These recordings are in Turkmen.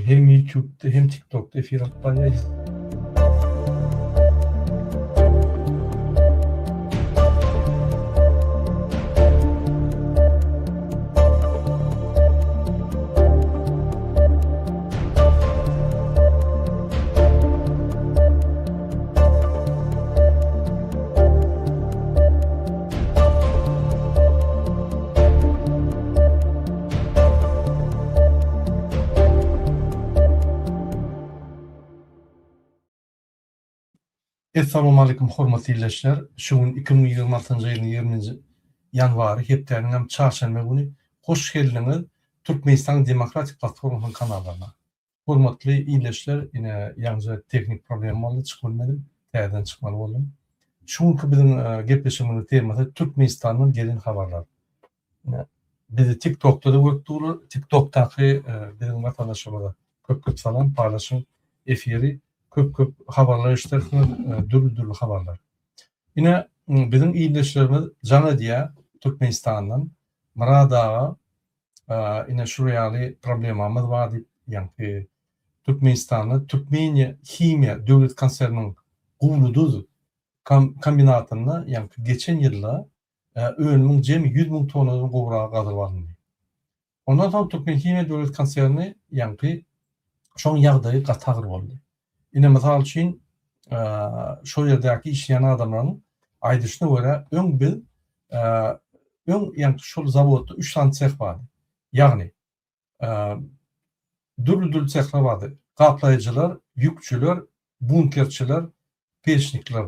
hem YouTube'da hem TikTok'ta efir atlayız. Assalamu alaikum hormatly izleyijiler. Şuň 2026-njy ýylyň 20-nji ýanwary hepdeniň çarşamba güni hoş geldiňiz Türkmenistan Demokratik Platformasynyň kanalına. Hormatly izleyijiler, ine ýalnys teknik problem boldy, çykmadım, täzeden çykmaly boldum. Şuňky biziň gepleşigimiň temasy Türkmenistanyň gelin habarlary. Bizi TikTok'ta da görüpdiler. TikTok'taky biziň watandaşlarymyza köp salam, paylaşyň efiri. Köp habarlar işlerken dürlü habarlar. Yine bizim izleyicilerimiz Can Ediye Türkmenistan'dan Muradağa yine şuraya problemamız var deyip yani Türkmenistan'da Türkmeniye Kimya Devlet Kanserinin Guvluduz kombinatında yani geçen yılda ölümün cemi 100.000 tonunun kovrağı kadar var. Ondan sonra Türkmen Kimya Devlet Kanserini yani şoň ýagdaýy gatagır boldy. Ine misal üçin şo ýerdäki işleýän adamlaryň aýdyşyna görä ýani şol zawodda 3 tane sech bardy. Ýagny dürlü sechler bardy. Gaplaýjylar, ýükçüler, bunkerçiler, peşnikler.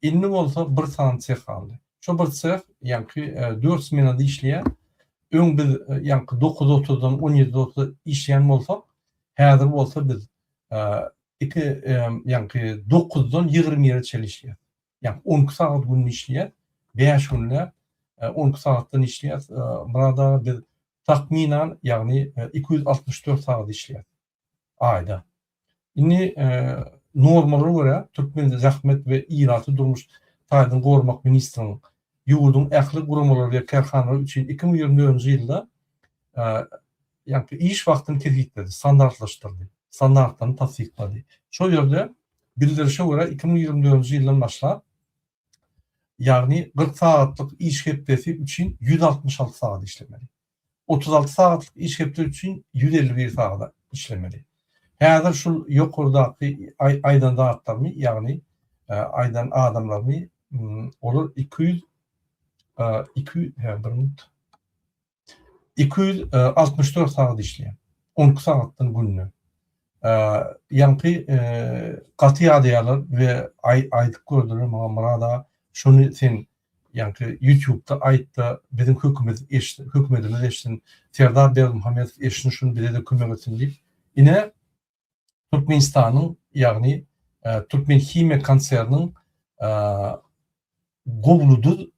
Inni bolsa bir tane sech aldy. Şo bir sech ýani 4 smenada işleýär. Öň biz ýani 9:30-dan 17:30 işleýän bolsak, häzir bolsa biz yani 9'dan 20'ye çalışıyor. Yani 10 saat gün işliyor. 5 günler 10 saatten işliyor. Burada bir tahminen yani 264 saat işliyor. Ayda. Yine normalde göre Türkmen zahmet ve iratı durmuş Tayyip'in Gormak Ministrinin yurdun ähli guramaları ve kerhanları için 2024 yılda yani iş vaktini tetkikleri standartlaştırdı. Standartlarını tasdikladi. Şo ýerde bildirişe görä 2024 ýyldan başlap ýagny 40 saatlyk iş hepdesi üçin 166 saat işlemeli. 36 saatlyk iş hepdesi üçin 151 saat işlemeli. Häzir şol ýokurdaky aýdan dağıtlarmy ýagny aýdan adamlarmy olur 264 saat işleýär. 10 saatdan günne. Yankı katı ýadyýarlar we aýdyp gördüler maňa Murada şonu sen yankı YouTube'da aýtdy bizim hökümetimiz eşin Serdar Berdimuhammedow eşin şunu bize de kömek etsin diýip ine Türkmenistanyň ýagny Türkmen Kimya konserniň Gowluduz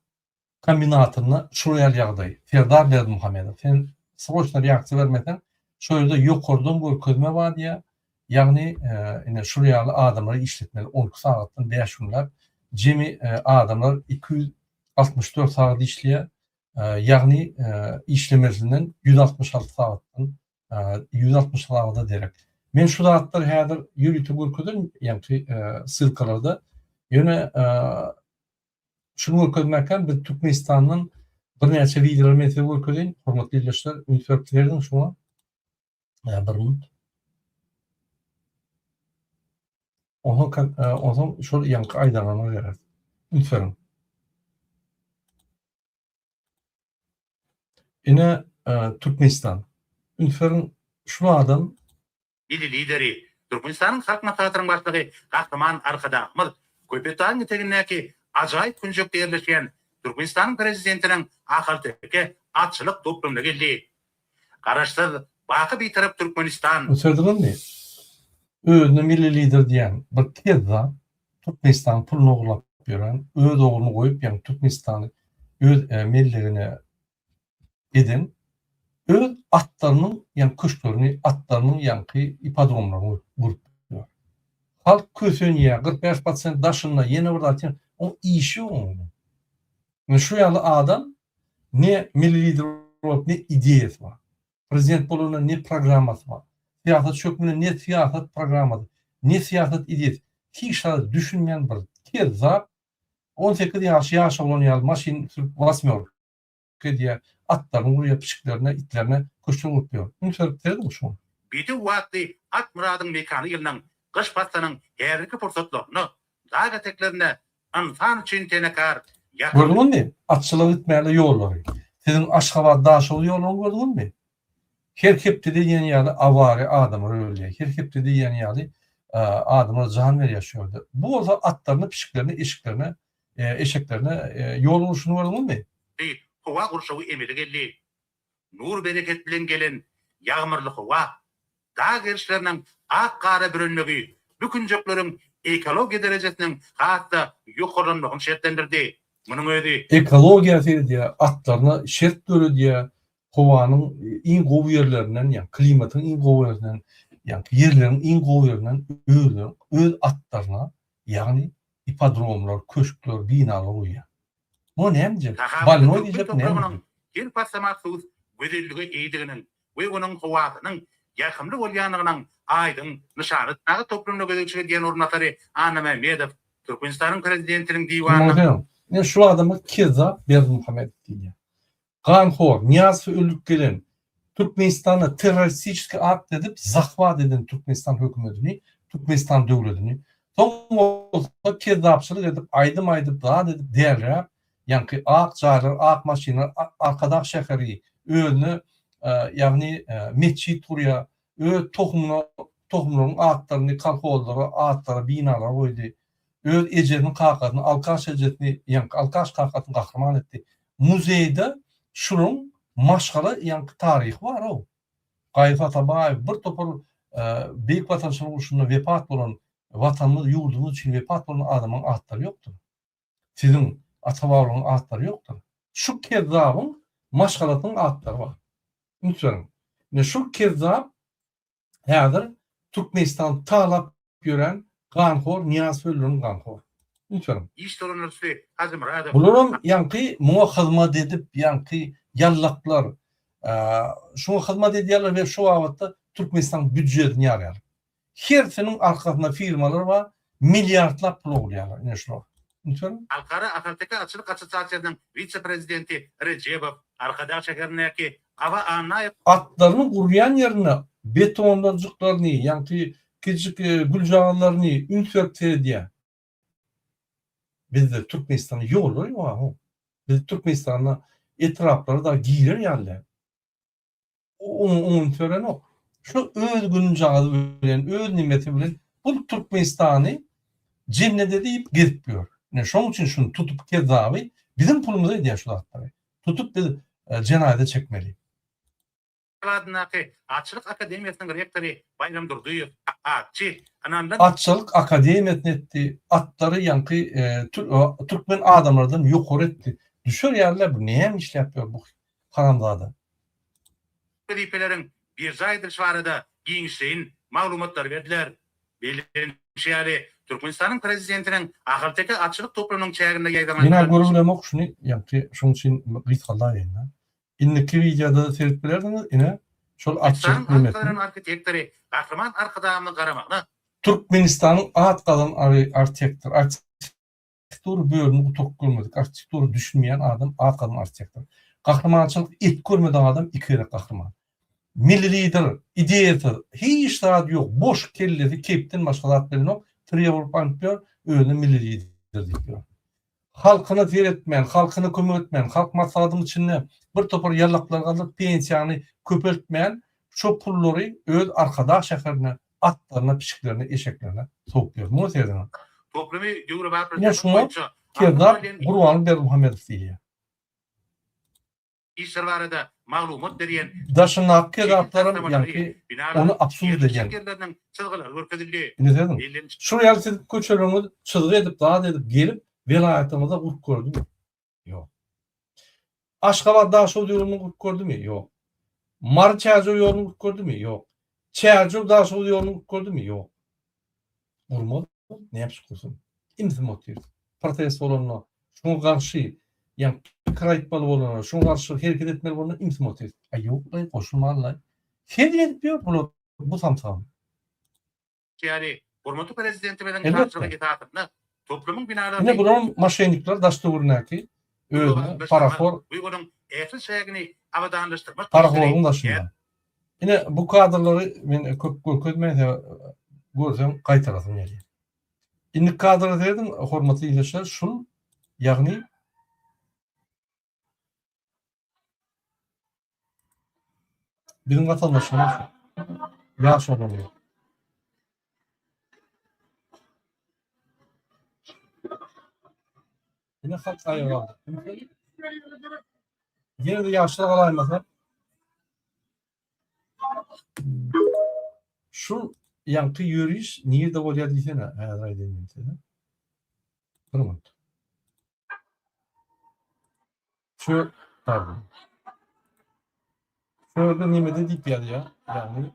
kombinatyna şuraya ýagdaý Serdar Berdimuhammedow sen sroçna reaksiýa bermeden şo ýerde ýokurdan görkezme bar diýär. Yani yine şuraya adamları işletmeli 10 saatden 5 günler. Cemi adamlar 264 saat işliyor. Yani işlemesinden 166 saatten 160 saatte derek. Men şu saatler häzir ýürütip görkezdim yani sırkalarda. Yine şunu görkezmekden bir Türkmenistan'ın bir näçe videolar mesela görkezdim. Hormatly izleyijiler, ümitlerden şuna bir minut. Ondan şol yankı aýdanana gerek. Lütfen. Ine Türkmenistan. Lütfen şu adam ili lideri Türkmenistan'ın halk maslahatynyň başlygy Gahtaman Arkada Ahmad Köpetanyň teginäki ajaýyp günjekde ýerleşen Türkmenistanyň prezidentiniň ahirki atçylyk doplamına geldi. Garaşsyz baky bir tarap Türkmenistan. Öserdirilen ne? Özüne milli lider diýen bir tezda Türkmenistan pulunu oglap beren, öz oğlunu goýup ýani Türkmenistany öz milligine eden öz atlarynyň ýani köşklerini atlarynyň ýanky ipodromlaryny gurup ýör. Halk kösünýär 45% daşynda ýene bir atýan o işi onu. Şu ýaly adam ne milli lider bolup ne ideýasy bar. Prezident bolanyň ne programmasy bar. siyaset çökmüne ne siyaset programı, ne siyaset ideyesi. Hiç şahı düşünmeyen bir kezzap 18 yaş olan yal maşin sürüp basmıyor diye atların buraya pişiklerine, itlerine koşturup diyor. Bunu söyleyip mi şu? Biti wagty at muradın mekanı yılının kış pastanın heriki fırsatlarını daga teklerine ansan için tenekar Gördün mü? Atçılık etmeyle yolları. Sizin Aşgabat Daşoğlu yolunu gördün mü? Her kepte de yeni yalı avari adamı öyle. Her kepte de yeni yalı adamı can ver yaşıyordu. Bu o atlarını, pişiklerine, eşiklerine, eşeklerine yol oluşunu gördün mü? Di hava kurşağı emiri geldi. Nur bereket bilen gelen yağmurlu hava dağ gerçlerinin ak kara bürünlüğü bütün jöklerin ekoloji derecesinin hatta yukarıdan şertlendirdi. Bunun öyle Ekologiya diye atlarına şert görü diye hovanın en govu yerlerinden, yani klimatın en govu yerlerinden, yani yerlerin en govu yerlerinden öl atlarına, yani ipodromlar, köşkler, binalar uyuyor. Bu ne emcek? Balino diyecek ne emcek? Her pasamaksız güzelliği eğdiğinin ve onun havasının yakımlı olyanlığının aydın nişanı nağı toplumda gözükçü diyen ornatarı Anna Medvedev, Türkmenistan'ın prezidentinin divanı. Yani şu adamı keza Berdimuhammed diye. Ganhor, Niyaz ve Öldük gelen Türkmenistan'a teröristik akt edip zahvat eden Türkmenistan hükümetini, Türkmenistan devletini son kezzapçılık edip aydım daha edip değerler yani ak çağırır, ak maşinler, arkadaş şehri öğünü yani meçhit turya tohumların ağıtlarını, kalkolları, ağıtları, binalar koydu. Öl ecenin kakatını, Alkaş ecetini, yani Alkaş kakatını kahraman etti. Muzeyde şunun maşgalı yani tarih var o. Gayet Atabayev bir topur büyük vatandaşının uçunda vefat olan vatanımız, yurdumuz için vefat olan adamın ağıtları yoktur. Sizin Atabayev'in ağıtları yoktur. Şu kezzabın maşgalatının ağıtları var. Lütfen. Şu kezzab yadır Türkmenistan talap gören Ganhor, Niyaz Öldür'ün Ganhor. Lütfen. İş torunları Hazım Radov. Bulurum yankı muha edip yankı yallaklar şuna hizmet ediyorlar ve şu avatta Türkmenistan bütçesini yarıyor. Her senin arkasında firmalar var, milyarlar pul oluyorlar. Ne şu? Lütfen. Alkara Akarteka Açılık Asosiyasyası'nın vice-prezidenti Recepov arkadaş şehrindeki Ava Anayip Atlarını kuruyan yerine betonlarcıklarını, yankı küçük gülcağlarını ünförte diye. Bizde Türkmenistan'ı yolu yok. Biz Türkmenistan'la etrafları da giyilir yerler. Onun töreni o. Şu öz güncağı bilen, öz nimeti bilen bu Türkmenistan'ı cennete deyip gitmiyor. Yani şunun için şunu tutup kezzabı bizim pulumuza ediyor şu hatları. Tutup biz cenayete çekmeli. adındaki Açılık Akademiyası'nın rektörü Bayram Durduyev Atçı anandan Atçılık akademiyetini etti. Atları yankı Türkmen adamlardan yok etti. Düşür yerler bu. Neye mi işle yapıyor bu karanlığa? vazifelerin bir zaydır şvarada giyinişleyin malumatlar verdiler. Belirlenmişyali Türkmenistan'ın prezidentinin Akarteka Açılık toplumunun çayırında yayınlanan Yine görülemok şunu yankı şunun için gıysallar yayınlar. İnniki videoda seyretmelerdiniz yine şol atçılık nimetini. Arkitektörü kahraman arkadağımını karamaklı. Türkmenistan'ın at kalan architektör. Architektörü bölümünü çok görmedik. Architektörü düşünmeyen adam at kalan architektör. Kahramançılık et görmeden adam iki yere kahraman. Milli lider, ideyatı, hiç daha yok. Boş kelleri, kepten başka zatların yok. Trevor Pampıyor, öyle milli lider diyor. Halkını diretmeyen, halkını kömür etmeyen, halk masadının içinde bir topar yallaklar kalıp pensiyanı köpeltmeyen şu pulları öz arkadaş şehrine, atlarına, pişiklerine, eşeklerine topluyor. Bunu seyredin. Toplumu Cumhurbaşkanı Yine şunu kezzap Kur'an-ı Bermuhammed diye. İşlerinde malumat veriyen Daşın kezzaplarım yani onu absurd edeceğim. Ne dedim? Şuraya sizin köçörümüz çılgı edip daha edip gelip velayetimize hukuk gördü mü? Yok. Aşgabat Daşoğlu yolunu hukuk gördü mü? Yok. Marçazo yolunu hukuk gördü mü? Yok. Çercur Daşoğlu yolunu hukuk gördü mü? Yok. Vurmadı. Ne yapmış kursun? İmzi motiv. Protesto olanlar. Şuna karşı yani kraytmalı olanlar. Şuna karşı hareket etmeli olanlar imzi motiv. Ay yok. Koşulmalılar. Hediye etmiyor bunu. Bu tamam. Yani hurmatly prezidenti bilen Elbette. çarşylygy itaatynda toplumun Yine binalarını bunun maşenlikler daşdurunaki özüne parafor Uygunun etil şägini abadanlaşdyrmak paraforun daşında. Yine bu kadrları men köp görkezmeye görsem kaytarasım geliyor. Indi kadrı dedim hormatly izleşler şul yani bizim vatandaşımız yaş olanıyor. Yine halk ayırıldı. Yine de yaşlılar alaymasa şu yankı yürüyüş niye de oraya diysene hayal edeyim seni. Pardon. Şu pardon. Şurada niye de deyip ya yani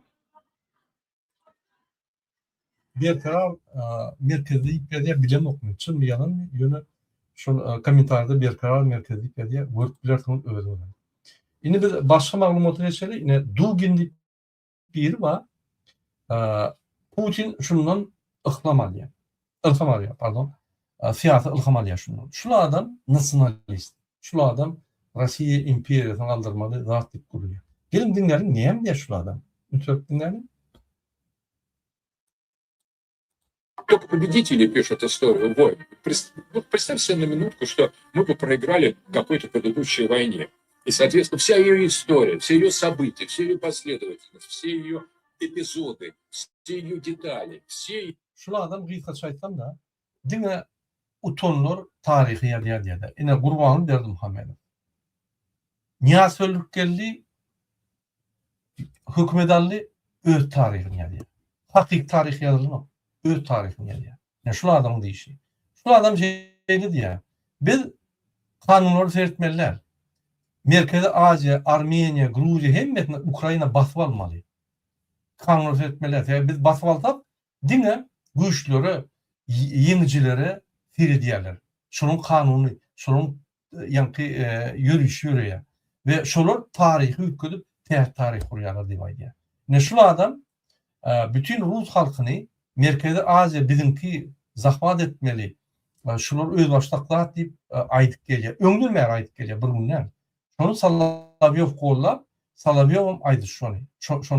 bir karar merkezde ipediye bilen okumuyor. Çın bir yalan yönü şu komentarda bir karar merkezde ipediye wordplay'ın öyle. Yine bir başka maglumatı geçeli yine Dugin deyip bir var. Putin şundan ıhlamalya. Ilhamalya pardon. Siyasi ılhamalya şundan. Şu adam nasyonalist. Şu adam Rusya imperiyasını kaldırmalı zat deyip kuruyor. Gelin dinleyelim niye mi diye şu adam? Lütfen dinleyelim. Только победители пишут историю войн. Вот представь себе на минутку, что мы бы проиграли какой-то предыдущей войне. И, соответственно, вся ее история, все ее события, все ее последовательность, все ее эпизоды, все ее детали, все... Şu adam gıykat şaytan da dine utonlar tarihi ya. Yine kurbanı derdi Muhammed'e. Niye söylük geldi hükmedarlı öz tarihini ya. Hakik tarihi yazılma. Öz tarihini ya. Yani şu adamın deyişi. Şu adam şeydi diye. Biz kanunları seyretmeliler. Merkezi Asya, Armenya, Gruzya hemmetine Ukrayna basıp almalı. Kanunları seyretmeliler. Yani biz basıp alsak dine güçlere, yenicileri firi diyorlar. Şunun kanunu, şunun yankı yürüyüş yürüye. Ve şunlar tarihi hüküdüp tarih kuruyorlar diye. Ne şu adam bütün Rus halkını Merkezi Asya bizimki zahvat etmeli. Şunlar öz başlıklar deyip aydık geliyor. Öngülmeyer aydık geliyor bir bunlar. Şunu Salavyov kollap, Salavyov aydı şunu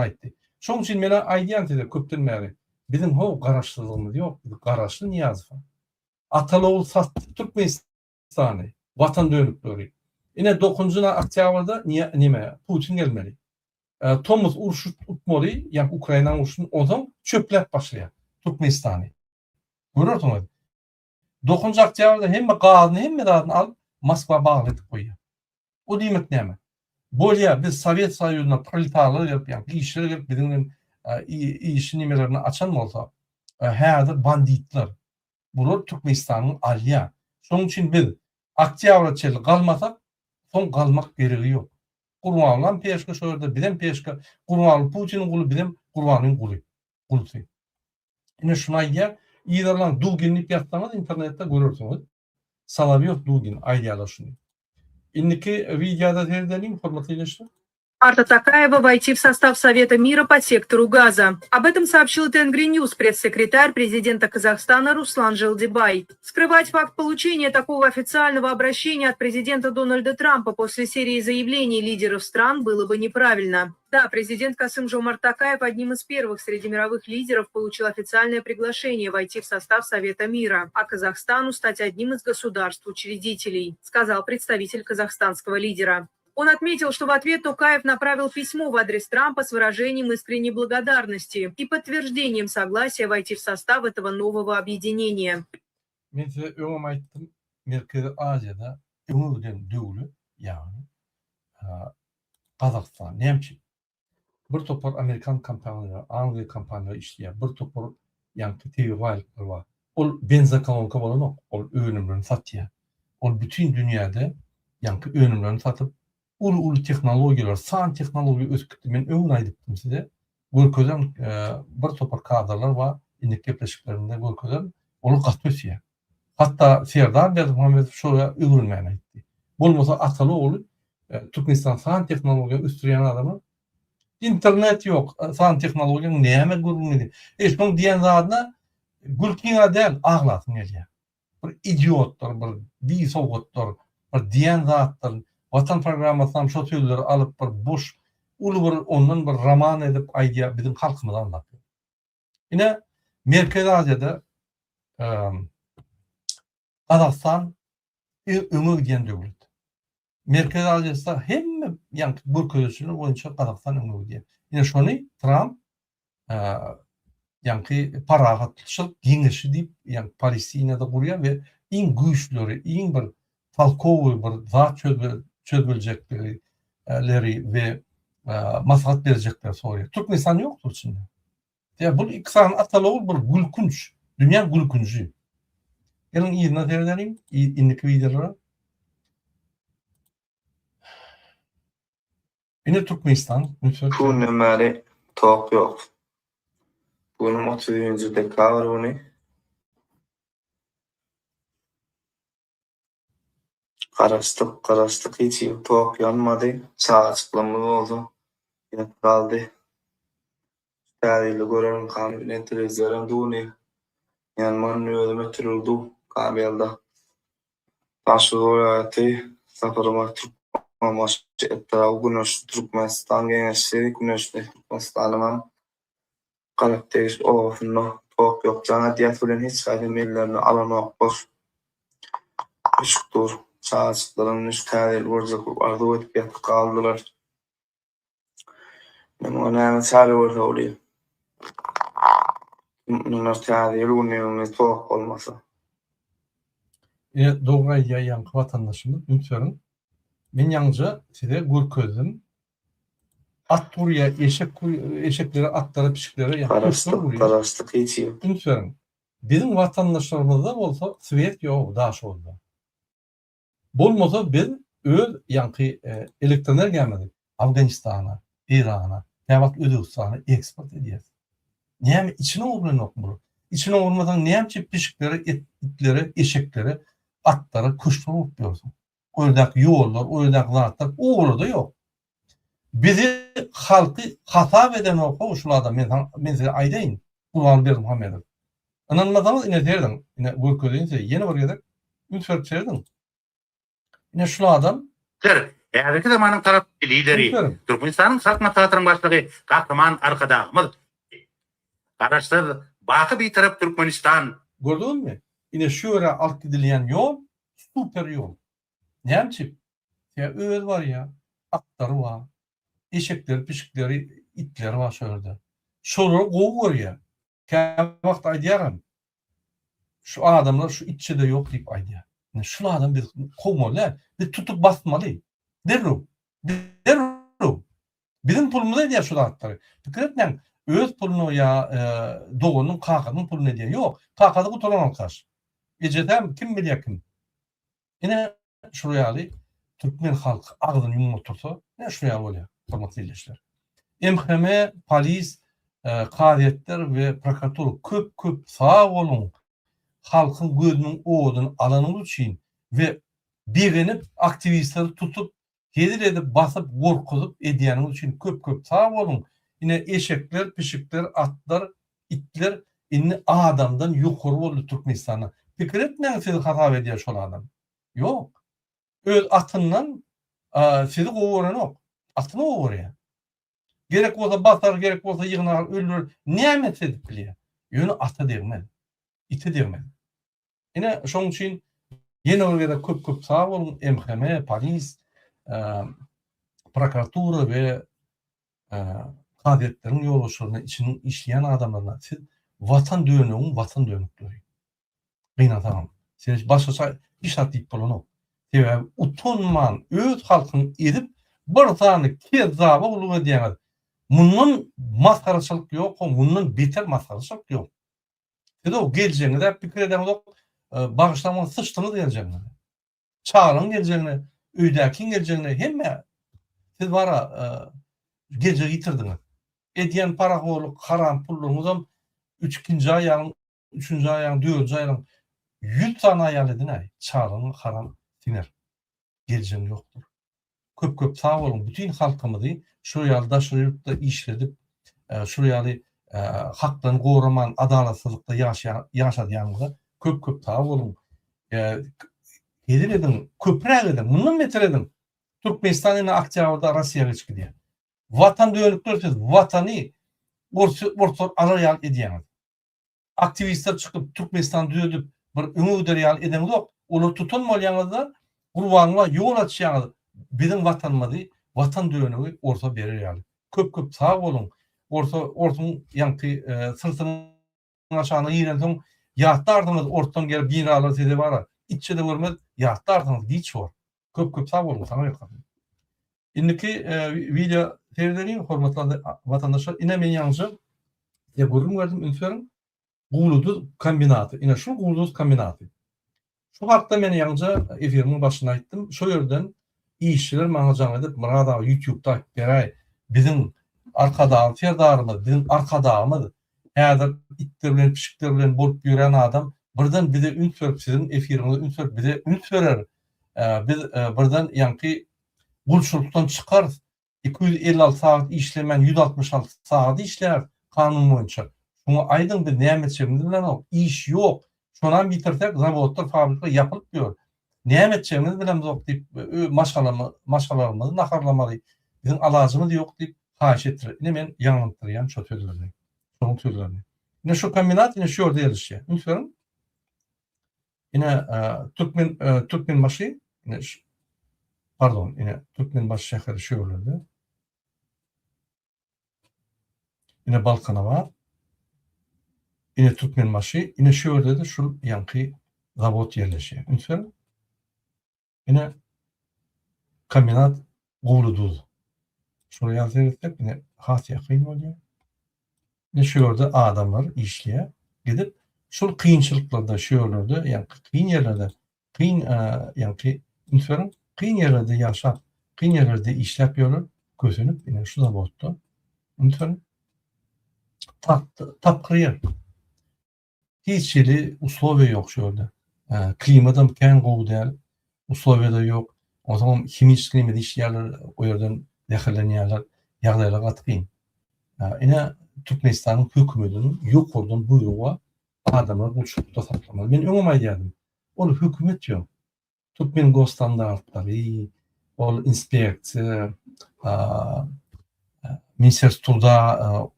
aydı. Şunun için mena aydiyantede köpten beri bizim o garaşlılığımız yok. Garaşlı Niyazov. Ataloğlu sattı Türkmenistan'ı. Vatan dönükleri. Yine 9. Oktyabr'da nime Putin gelmeli. Tomuz uruşu tutmalı, yani Ukrayna'nın uruşunu o zaman çöplep başlıyor. Türkmenistan'ı. Görüyor musunuz? 9. Oktyabr'da hem gazını hem dağını al Moskva bağladık koyuyor. O demek ne mi? Böyle biz Sovyet Soyuzu'na proletarları gelip, yani işleri gelip bizim işin nimelerini açan mı olsa herhalde banditler. Bunlar Türkmenistan'ın alya. Sonun için biz Oktyabr'a çeli kalmasak son kalmak gereği yok. Kurbanlan peşke şöyle bilen peşke kurbanlı Putin'in kulu bilen kurbanın kulu. Kulusu. Yine şuna yer İran'ın Dugin'lik yaptığımız internette görürsünüz. Salavyov Dugin aydiyalar şunu. İndiki videoda terdelim formatıyla işte. Марта Такаева войти в состав Совета мира по сектору Газа. Об этом сообщил Тенгри Ньюс пресс-секретарь президента Казахстана Руслан Жылдибай. Скрывать факт получения такого официального обращения от президента Дональда Трампа после серии заявлений лидеров стран было бы неправильно. Да, президент Касым-Жомарт Такаев одним из первых среди мировых лидеров получил официальное приглашение войти в состав Совета мира, а Казахстану стать одним из государств-учредителей, сказал представитель казахстанского лидера. Он отметил, что в ответ Токаев направил письмо в адрес Трампа с выражением искренней благодарности и подтверждением согласия войти в состав этого нового объединения. Ben size ömüm ayttım. Merkezi Asya'da ömürden dövülü yani Kazakistan, Nemçik. Bir topar Amerikan kampanyaları, Angliya kampanyaları işleyen bir topar yani TV varlıkları var. O benzakalonka olan o önümlerini satıyor. O bütün dünyada yani önümlerini satıp ulu teknolojiler, san teknoloji özkütü. Ben ömür aydıktım size. Görközem bir topar kadrlar var. İndik yapılaşıklarında görközem onu katıyorsuyor. Hatta Serdar Bey Muhammed şuraya övülmeyen etti. Bulmasa Atalıoğlu Türkmenistan san teknoloji üstüreyen adamı internet yok, san teknologiýaň näme gurulmady. Eşoň diýen zadyna gülkiňe del aglasyn elýär. Bir idiotlar, bir bisogatlar, bir diýen zatlar, Vatan programmasyny şo sözleri alyp bir boş uly bir ondan bir roman edip aýdýar bizim halkymyza anlatýar. Ine Merkez Aziýada Kazakistan öňe giden döwlet. Merkez Aziýada hemme ýanky bu köýçüler boýunça Kazakistan öňe giden. Ine şonu Trump ýanky paragatçylyk giňişi diýip ýanky Palestinada gurýar we iň güýçleri, iň bir falkowy bir zat çözülecekleri ve maslahat verecekler soruyor. Türkmenistan yoktur içinde. Ya bu ikisinin atalığı bir gülkünç. Dünya gülküncü. Gelin iyi nazarlarım. İndiki videolara. Yine Türkmenistan. Bu numara tok yok. Bunun 30. dekabr bunu. Karastık hiç tok yanmadı. Sağ açıklamalı oldu. Yine kaldı. Tarihle gören kamilin televizyon duni. Yanmanın ödeme türüldü kamilda. Taşı orayatı safarıma Türkmenmaşı etrafı güneş Türkmenistan gençleri güneşli Türkmenistan'ın karakteriz ofunu tok yok. Cana diyet bilen hiç sayfım ellerini alamak boş. Işıktır. Çağçıkların tarihle vuracak arzu edip yatıp kaldılar. Ben ona çare orada olayım. Bunlar tarihle uniyonu tok olmasa. Doğru yayan vatandaşımız ümsörün. Men ýalňyja size görkezdim. At buraya eşekleri, atlara, pişiklere Karastık hiç yok. Ümsörün. Bizim vatandaşlarımızda bolsa Swet ýok, daş oldu. Bolmasa biz öz ýanky elektroner gelmedi. Afganistana, Irana, Täwat Özbekistana eksport edýär. Näme içine oglanok bu? İçine olmadan näme pişikleri, etleri, eşekleri, atları, kuşları opýarsyň. Oradaki yollar, oradaki zatlar, o orada yok. Bizi halkı hata eden o şularda men size aýdaýyn. Ulan bir Muhammedow. Ananmadamız ine derdim. Ine bu köýünse yeni bir ýerde ünsür çerdim. Ine şu adam Ägärki zamanyň tarap lideri Türkmenistanyň Halk Teatrynyn başlygy Gahraman Arkadagymyz. Garaşdyr baky bir tarap Türkmenistan. gördünmi? Ine şu ýere alyp gidilýän ýol super ýol. Näçip? Ya öz var ya, atları var, eşekleri, pişikleri, itleri var şöyle. Şoları gowy ya. Wagt aýdýarym. Şu adamlar şu itçide yok diýip aýdýar. Şu adam bir kovmaly, bir tutup basmaly. Derru. Bizim pulumuz edýär şu atları. Pikretlen öz pulunu ya doğunun kakanyň pulunu edýär. Yok, kakady guturan alkaş. Ejedem kim bilýär kim. Ine şuraya aly Türkmen halkı ağzını yumup otursa ne şuraya bolýar hormatly dinleyijiler. MHM, polis, kadetler ve prokurator köp sağ olun. Halkın gözünün oğudunu alanımız için ve birinip aktivistleri tutup gelir edip basıp korkutup edýänimiz için köp sağ olun. Yine eşekler, pişikler, atlar, itler inni adamdan yukarı boldy Türkmenistan'a. Pikir etmeň siz hata edýär şol adam. Yok. Öz atından sizi gowaranok. Atyny gowarýar. Gerek bolsa basar, gerek bolsa ýygnar, öldürür. Näme edip bilýär? Ýöne ata degmeli. Ite degmeli. Ine şoň üçin ýene bir köp sağ bolun MHM, polis, prokuratura we kadetleriň ýoluşlaryna içiniň işleýän adamlarna siz vatan dönükleri. Gynatan. Siz başga iş atyp bolanok. Sebäbi utanman öz halkyny edip bir zany kezaba ulug edýär. Mundan maskaraçylyk ýok, mundan beter maskaraçylyk ýok. Siz o geljeňizde pikir edäňiz bagışlama sıçtyny geljeňiz. Çağırın geljeňiz, öýdäki geljeňiz hemme siz bara gece yitirdiňiz. Edýän paragoly, haram pulluňyzam 3-nji aýagyň, 3-nji aýagyň, 4-nji aýagyň 100 tane aýal edin çağırın haram diner. Geljeň ýokdur. Köp sağ olun. Bütün halkymyzy şu ýaly daşyrypda işledip şu ýaly haklaryny goraman, adalatsızlykda ýaşadýanlyga köp taýap bolun. Ediledin, köprek edin, mundan beter edin. Türkmenistan ine Oktýabrda Rossiýa geçip gidýär. Watan döwletler siz watany orta araýal edýäňiz. Aktivistler çıkıp Türkmenistan düýedip bir öňe derýal eden ýok. Olar tutanmalýaňyzda gurbanyňa ýol açýaňyz. Bizim watanmady, watan döwlegi orta berýär. Köp sag bolun. Ortaň ýanky sırtynyň aşagyna ýeren soň ýatdardymyz ortadan gelip binalar sede bara. İççe de görmez ýatdardymyz diýç bar. Köp sag bolun. Sana ýokam. Indiki video seyrederiň hormatly watandaşlar, ine men ýalňyjy görüm gördüm ünsüň Guluduz kombinaty. Ine şu Guluduz kombinaty. Şu hakda men ýalňyjy efiriň başynda aýtdym. Şo ýerden işçiler maňa jaň edip, "Murada YouTube'da beräy, bizim arkada ferdarymyz, bizim arkadamyz. Häzir itler bilen, pişikler bilen bolup ýören adam birden bize üns berip, sizin efiriňize üns berip, bize üns berer. Biz birden ýanky gulçulukdan çykar. 256 saat işlemen 166 saat işler kanun boýunça. Şunu aydın bir nämetçemiz bilen o iş yok. Şondan bitirsek zavodlar, fabrika yapılıp ýör. Nämetçemiz bilen zok diýip maşgalarymyzy naharlamaly. Bizim alajymyz ýok diýip haýyş etdiler. Ine men ýaňlantyryam şo sözlerini. Şoň sözlerini. Ine şu kombinat ine şu ýerde ýerleşýär. Ünsüň ine Türkmenbaşy ine pardon, ine Türkmenbaşy şäheri şu ýerlerde. Ine Balkana var. Ine Türkmenbaşy, ine şu ýerde de şu ýanky zawod ýerleşýär. Ünsüň ine kombinat Guluduz. Şuraya ýazyrsek ine has ýakyn bolýar. Ine şu ýerde adamlar işleýär. Gidip şu kynçylyklarda, şu ýerlerde, ýanky kyn ýerlerde, ýanky ünsüň kyn ýerlerde ýaşap, kyn ýerlerde işläp ýörler, kösenip ine şu zawodda. Ünsüň tapkyrýar. Hiç ýeri uslowy ýok şu ýerde. Klimadan kän gowdal, uslowy da ýok. O zaman himik klimada işleýärler, o ýerden dähirlenýärler, ýagdaýlar gatgyn. Ine Türkmenistanyň hökümetiniň ýokurdan buyrugy adamlar gulçulukda saklamaly. Men öňe aýdýardım. Ol hökümet ýok. Türkmen gostandartlary, ol inspeksiýa, ministerstwda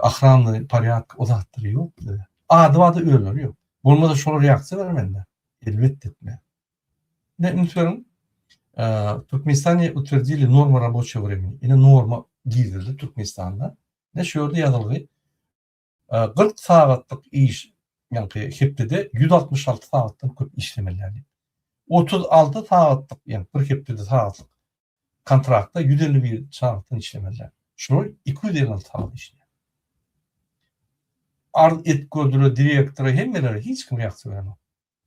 ahranly porядок ozatlary ýok. Adwada öýler ýok. Bolmasa şolar reaksiýa bermende. Elbetde etme. Ne ünsüň Türkmenistane утвердили норму рабочего времени. Ine norma giydirildi Türkmenistan'da. Ne şu ýerde ýazylgy 40 saatlyk iş, ýanky hepdede 166 saatdan köp işlemeler. 36 saatlyk, ýani bir hepdede saatlyk kontrakta 151 saatdan işlemeler. Şunu 256 saat işleýär. Ard etgödüre, direktora hemmeleri hiç kim reaksiýa bermedi.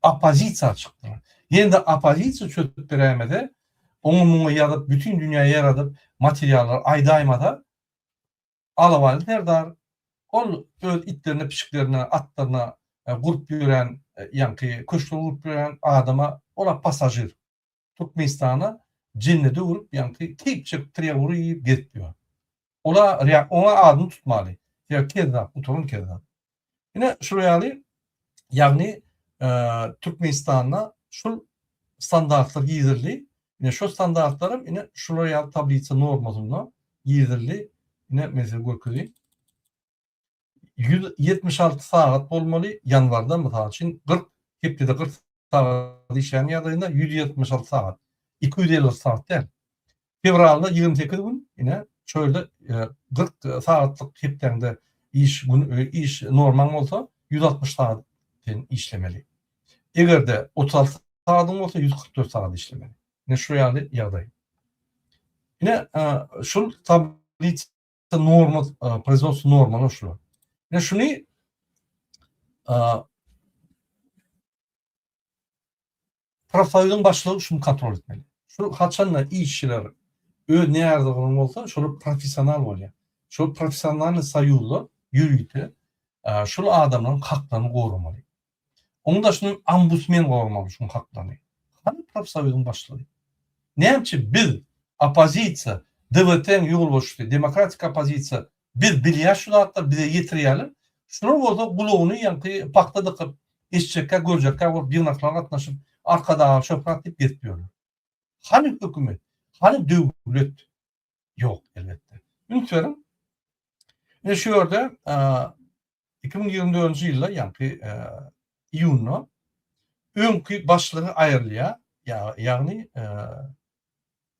Opozisiýa çykdylar. Ýene-de opozisiýa çöküp beremede, onu muňa ýazyp, bütün dünýäye ýaradyp, materiallar aýdaýmada alabaly serdar. Ol öz itlerine, pişiklerine, atlaryna gurup ýören, ýanky köşkle gurup ýören adama ola pasajir. Türkmenistana jennete urup, ýanky kepçek tire urup gitýär. Ona adyny tutmaly. Ya kezzap, uturun kezzap. Ine şuraya ýagny Türkmenistana şu standartlar ýyzyrly. Ine şu standartlarym ine şuraya tablica normasynda ýyzyrly. Ine mesele görkezýär. 176 saat bolmaly ýanwarda mysal üçin 40 hepdede 40 saat işleýän ýagdaýynda 176 saat. 250 saat der. Fevralda 28 gün ine şöyle 40 saatlyk hepdende iş normal bolsa 160 saat işlemeli. Egerde 36 saatın bolsa 144 saat işlemeli. Ne şu ýaly ýagdaý. Ine şu tablica norma, производство normal şu. Ne şunu profesyonel başlygy şunu kontrol etmeli. Şu haçanla işçiler näärde bolsa şolu professional bolýar. Şu professionalny saýuwla ýürüýdi. Şu adamlaryň haklaryny goramaly. Onda şunu ombudsman goramaly şu haklaryny. Hanı profesyonel başlygy. Näçe biz opozisiýa DVT'nin yol boşluğu, demokratik opozisiya biz bilýärşulatlar bize ýetirýärler. Şunu bolsa gulağını ýanky pakta dıkyp, eşçekkä, görjekkä bolup ýygnaklara gatnaşyp arkada şöhret diýip getýärler. Hani hökümet, hani döwlet? Yok elbette. Ünitlerim. Şu yerde 2024 yılda ýanky iyunda öňkü başlygy aýrylýar. Yani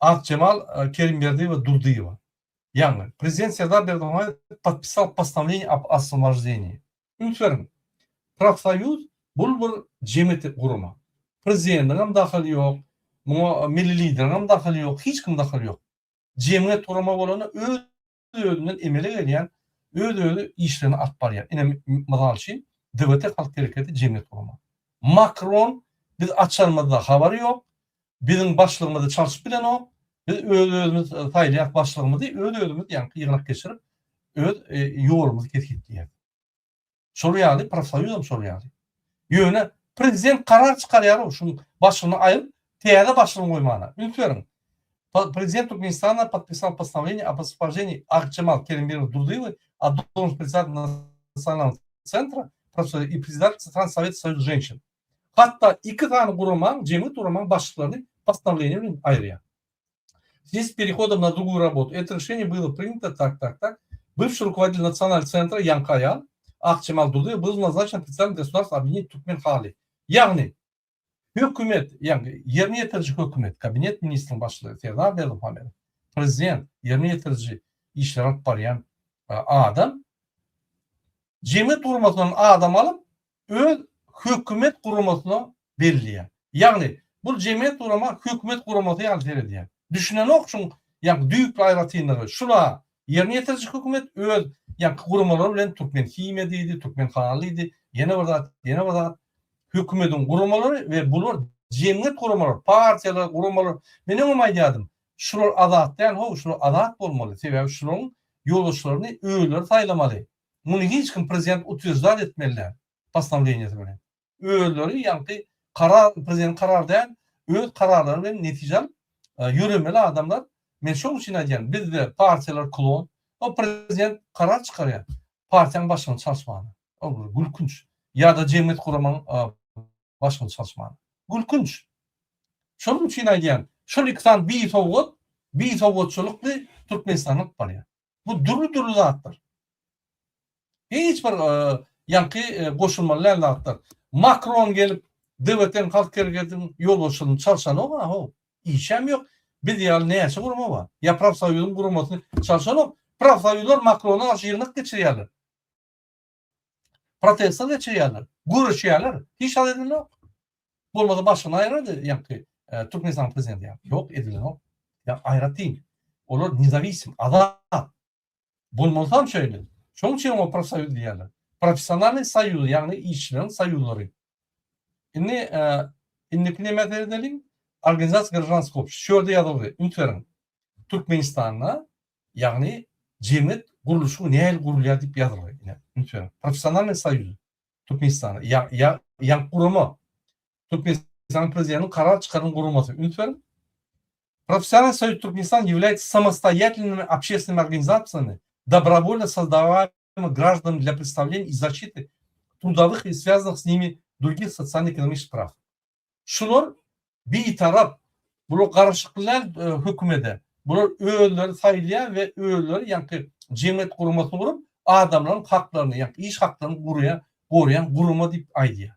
Akcemal Kerimberdieva ve Дурдыева. Yani президент Сергей Бердыев подписал постановление об освобождении. Ünitlerim. Profsoyuz bul bir jemgyýet gurma. Prezidentiň dahaly ýok, milli lideriň dahaly ýok, hiç kim dahaly ýok. Jemgyýet gurma bolany özünden emele gelýän, öz işlerini alyp barýar. Ine mysal üçin DVT halk hareketi jemgyýet gurma. Macron biz açalmada habary ýok. Bizim başlığımızda çalışıp bilen o. Biz özümüz taýlýak başlığımızda özümüz ýanky ýygnak geçirip ýolumyzy ketgitdiýär. Şol ýaly profsoyuzam şol ýaly. Ýöne prezident karar çykarýar, şunun başlygyny aýyp, täze başlygyny goýmana. Ünitlerim. Президент Туркменистана подписал постановление об освобождении Акчемал Керимбердиева Дурдыевой от должности председателя Национального центра и председателя Центрального совета Союза женщин. Hatta iki tane kuruman, cemiyet kuruman başlıklarını постановлением ayrıya. Здесь переходом на другую работу. Это решение было принято так. Бывший руководитель Национального центра Ян Каян, Акчемал Дурдыев, был назначен председателем государства объединения Туркмен-Хали. Yani hükümet, yani yerine yetirici hükümet, kabinet ministrinin başlığı Serdar Berdimuhammedov, prezident, yerine yetirici işler alıp barayan adam, cemiyet kurumasından adam alıp öz hükümet kurumasına belirliyor. Yani bu cemiyet kuruma hükümet kuruması yani diye. Düşünen okşun yani büyük ayrıtıyınları şuna yerine yetirici hükümet öz yani kurumaları bilen Türkmen Himediydi, Türkmen Kanalıydı, yine burada hükümetin kurumaları ve bunlar cemiyet kurumaları, partiyalar kurumaları. Ben ne dedim? Şular adat yani şular adat olmalı. Sebebi şunun yoldaşlarını öğüleri saylamalı. Bunu hiç kim prezident utuzlar etmeliler. Постановление böyle. Öğüleri yani prezident karar değil, öğüt kararları ve netice yürümeli adamlar. Ben şu için diyeceğim. Biz de partiyalar klon. O prezident karar çıkarıyor. Partiyanın başkanı çalışmanı. O gülkünç. Ya da cemiyet kurumanın başkanı çalışmanı. Gülkünç. Şunun için diyeceğim. Şöyle iki tane bir soğutçuluklu Türkmenistan'ın var ya. Bu duru zattır. Hiç bir yankı koşulmalarla atlar. Macron gelip devletin halk hareketinin yol boşluğunu çalışan o işem yok. Bir diğer neyse kurumu var. Ya Profsoyuz'un kurumasını çalışan o. Profsoyuzlar Macron'a karşı yırnak geçiriyorlar. Protesto geçiriyorlar. Görüşüyorlar. Hiç hal edilen yok. Bu olmadı başına ayrıldı yankı Türkmenistan prezidenti ya. Yok edilen o. Ya ayrı değil. Olur nizavisim. Adam. Bulmalı tam şöyle. Şunun için o Profsoyuz diyorlar. Profesyonel sayılı yani işçilerin sayıları. İnne klimat edelim. Organizatsiya Gражданского общества. Şöyle yazıldı. Ünitlerim. Türkmenistan'la yani cemiyet kuruluşu neyel kuruluyor deyip yazıldı. Ünitlerim. Profesyonel sayılı. Türkmenistan'la. Yani kurumu. Türkменистан президентinin karar çıkarım kuruması. Ünitlerim. Профессиональный союз Туркменистана является самостоятельными общественными организациями, добровольно создаваемыми гражданами для представления и защиты трудовых и связанных с ними других социально-экономических прав. Şunlar bir taraf, bu karışıklar hükümede, bunlar öğüleri sayılıyor ve öğüleri yani cemiyet kuruması kurup adamların haklarını yani iş haklarını koruyan kuruma deyip ayırıyor.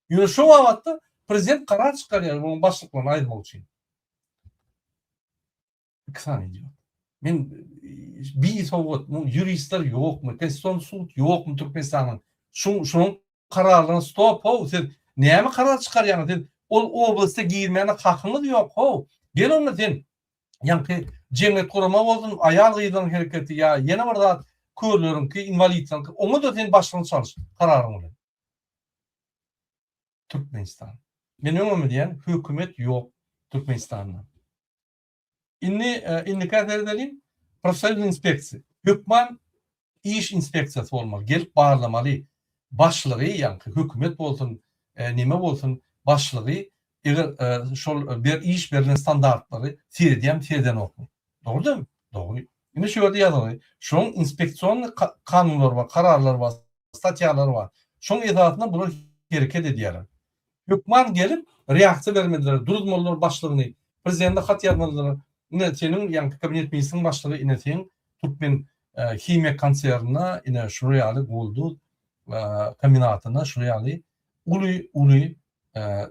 Yani şu vakitte prezident karar çıkarıyor bunun başlıklarını ayırmak için. Kısa diyor. Ben bir soğuk mu juristler yok mu? Konstitusiyon suud yok mu Türkmenistan'ın? Şunun kararlarını stop ho. Sen neye mi karar çıkarıyorsun? Sen o oblasta girmeyene hakkınız yok ho. Gel onu sen yani cemiyet kurma olsun, ayal gıydan hareketi ya yine var da körlerin ki invalidlerin ki onu da sen başlarına çalış. Kararın oluyor. Türkmenistan. Ben ömrümü diyen hükümet yok Türkmenistan'da. İndikatör edelim. Profesyonel inspeksiya. Hükman iş inspeksiyası olmalı. Gelip bağırlamalı. Başlığı yani hükümet olsun, neme olsun başlığı eğer bir iş verilen standartları tereden okuyun. Doğru değil mi? Doğru. Yine şöyle yazılıyor. Şoň inspeksiyon kanunlar var, kararlar var, statyalar var. Şoň edatına bular hareket edýärler. Hükman gelip reaksiya bermediler. Duruzmalar başlygyny, prezidentde hat ýazmadylar. Ine senin ýa kabinet meclisiniň başlygy ine sen Türkmen himya konserniňe ine şu ýaly boldu kombinatyna şu ýaly uly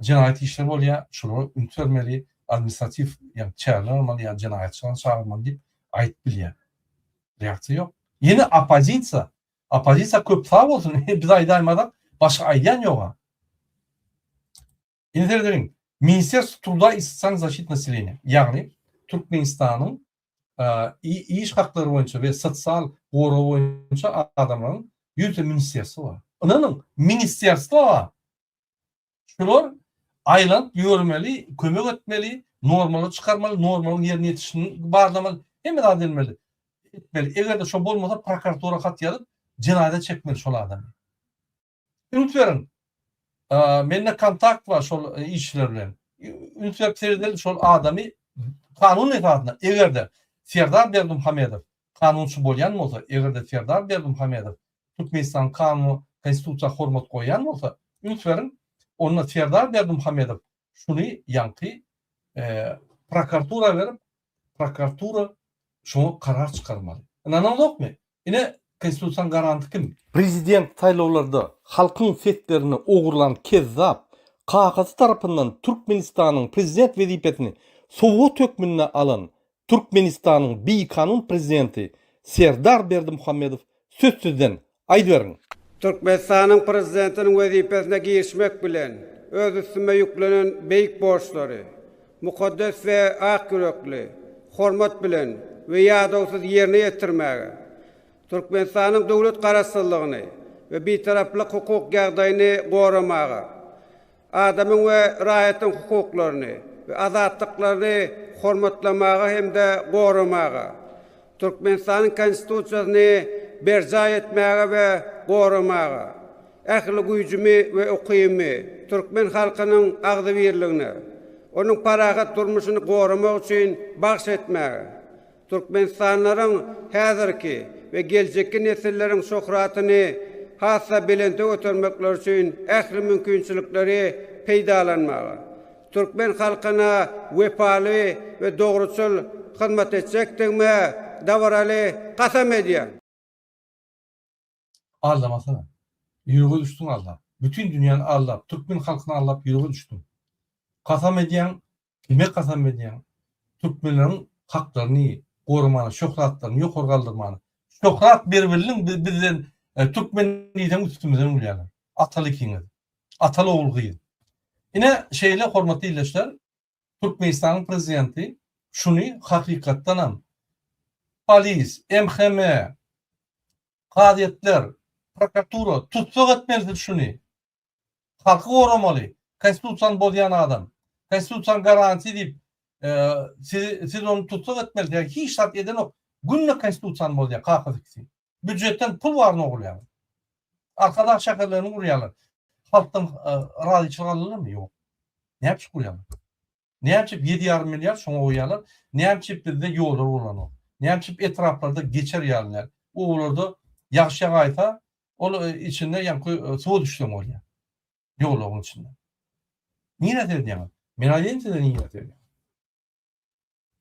jinayet işleri bolýar. Şunu üntermeli administratif ýa çärler almaly ýa jinayetçiler çağırmaly diýip aýt bilýär. Reaksiya ýok. Yine opozisiya köp sağ bolsun. Biz aýdamadan başga aýdan ýok. İnternetin Министерство труда и социальной защиты населения. Yani Türkmenistan'ın iş hakları boyunca ve sosyal koru boyunca adamların yüzde ministersi var. Onun ministersi var. Şular aylan yürümeli, kömek etmeli, normalı çıkarmalı, normalın yerine yetişini bağlamalı, hemen adilmeli. Etmeli. Eğer de şu olmasa prokuratura kat yazıp cinayete çekmeli şu adamı. Ümit verin. Benimle kontakt var şu işçilerle. Ünitler şu adamı kanun etatına eğer de Serdar Berdimuhamedov kanunçu bolyan bolsa, eğer de Serdar Berdimuhamedov Türkmenistan kanunu konstitusiya hormat koyan bolsa, ünitlerin onunla Serdar Berdimuhamedov şunu yankı prokuratura verip prokuratura şunu karar çıkarmalı. Anladın mı? Yine konstitusiyanın garantı kim? Prezident saylovlarda halkın setlerini oğurlan kezzap kakası tarafından Türkmenistan'ın prezident vazifesini soğuk tökmününe alan Türkmenistan'ın bir kanun prezidenti Serdar Berdimuhamedov sözsüzden aýdyberin. Türkmenistan'ın prezidentinin vazifesine girişmek bilen öz üstüme yüklenen beýik borçları, mukaddes ve ak yürekli, hormat bilen ve ýadawsuz yerine ýetirmäge, Türkmenistan'ın dowlet garaşsyzlygyny ve bitaraplyk hukuk ýagdaýyny goramaga, adamyň we raýatyň hukuklaryny ve azatlyklaryny hormatlamaga hemde goramaga, Türkmenistan'ın konstitusiýasyny berja etmäge we goramaga, ähli güýjümi we ukymy Türkmen halkynyň agdybirligine, onuň parahat durmuşyny goramak üçin bagş etmäge, Türkmenistanlaryň häzirki ve geljekki nesilleriň şöhratyny hassa bilente ötermekler üçin ähli mümkinçilikleri peýdalanmaga, Türkmen halkyna wepaly we dogruçul hyzmat etjekdigme dawraly kasam edýär. Aldamasana. Yürüge düştün aldap. Bütün dünyanı aldap. Türkmen halkını aldap yürüge düştün. Kasam edýän, kime kasam edýän? Türkmenlerin haklarını, gormany, şöhratlaryny ýokary galdyrmany. Şöhrat birbirinin bizden Türkmenliýden üstümizden bilýärler. Atalykyňyz, ataly ogulgyz. Ine şeýle hormatly ýerleşler, Türkmenistanyň prezidenti şunu hakykatdan ham polis, MHM, kadetler, prokuratura tutsak etmelidir şunu. Halkı goramaly. Konstitusiýany bozyan adam. Konstitusiýany garanti edip siz onu tutsak etmelidir. Yani hiç şart eden ok. Günlük konstitusiýany bozyan. Kakızıksın. Büdjetten pul varını ogulýar. Arkadaş şäherlerini gurýarlar. Halktan razyçylyk alyrlar mı? Yok. Ne yapyp gurýarlar? Ne yapyp 7,5 milyar şoňa goýarlar? Ne yapyp bizde ýollar bolan? Ne yapyp etraplarda geçer ýerler? Oğullarda ýaşy gaýta, ol içinde ýa suw düşýän bolýar. Ýolların içinde. Niye edýär? Men aýdym niye edýär?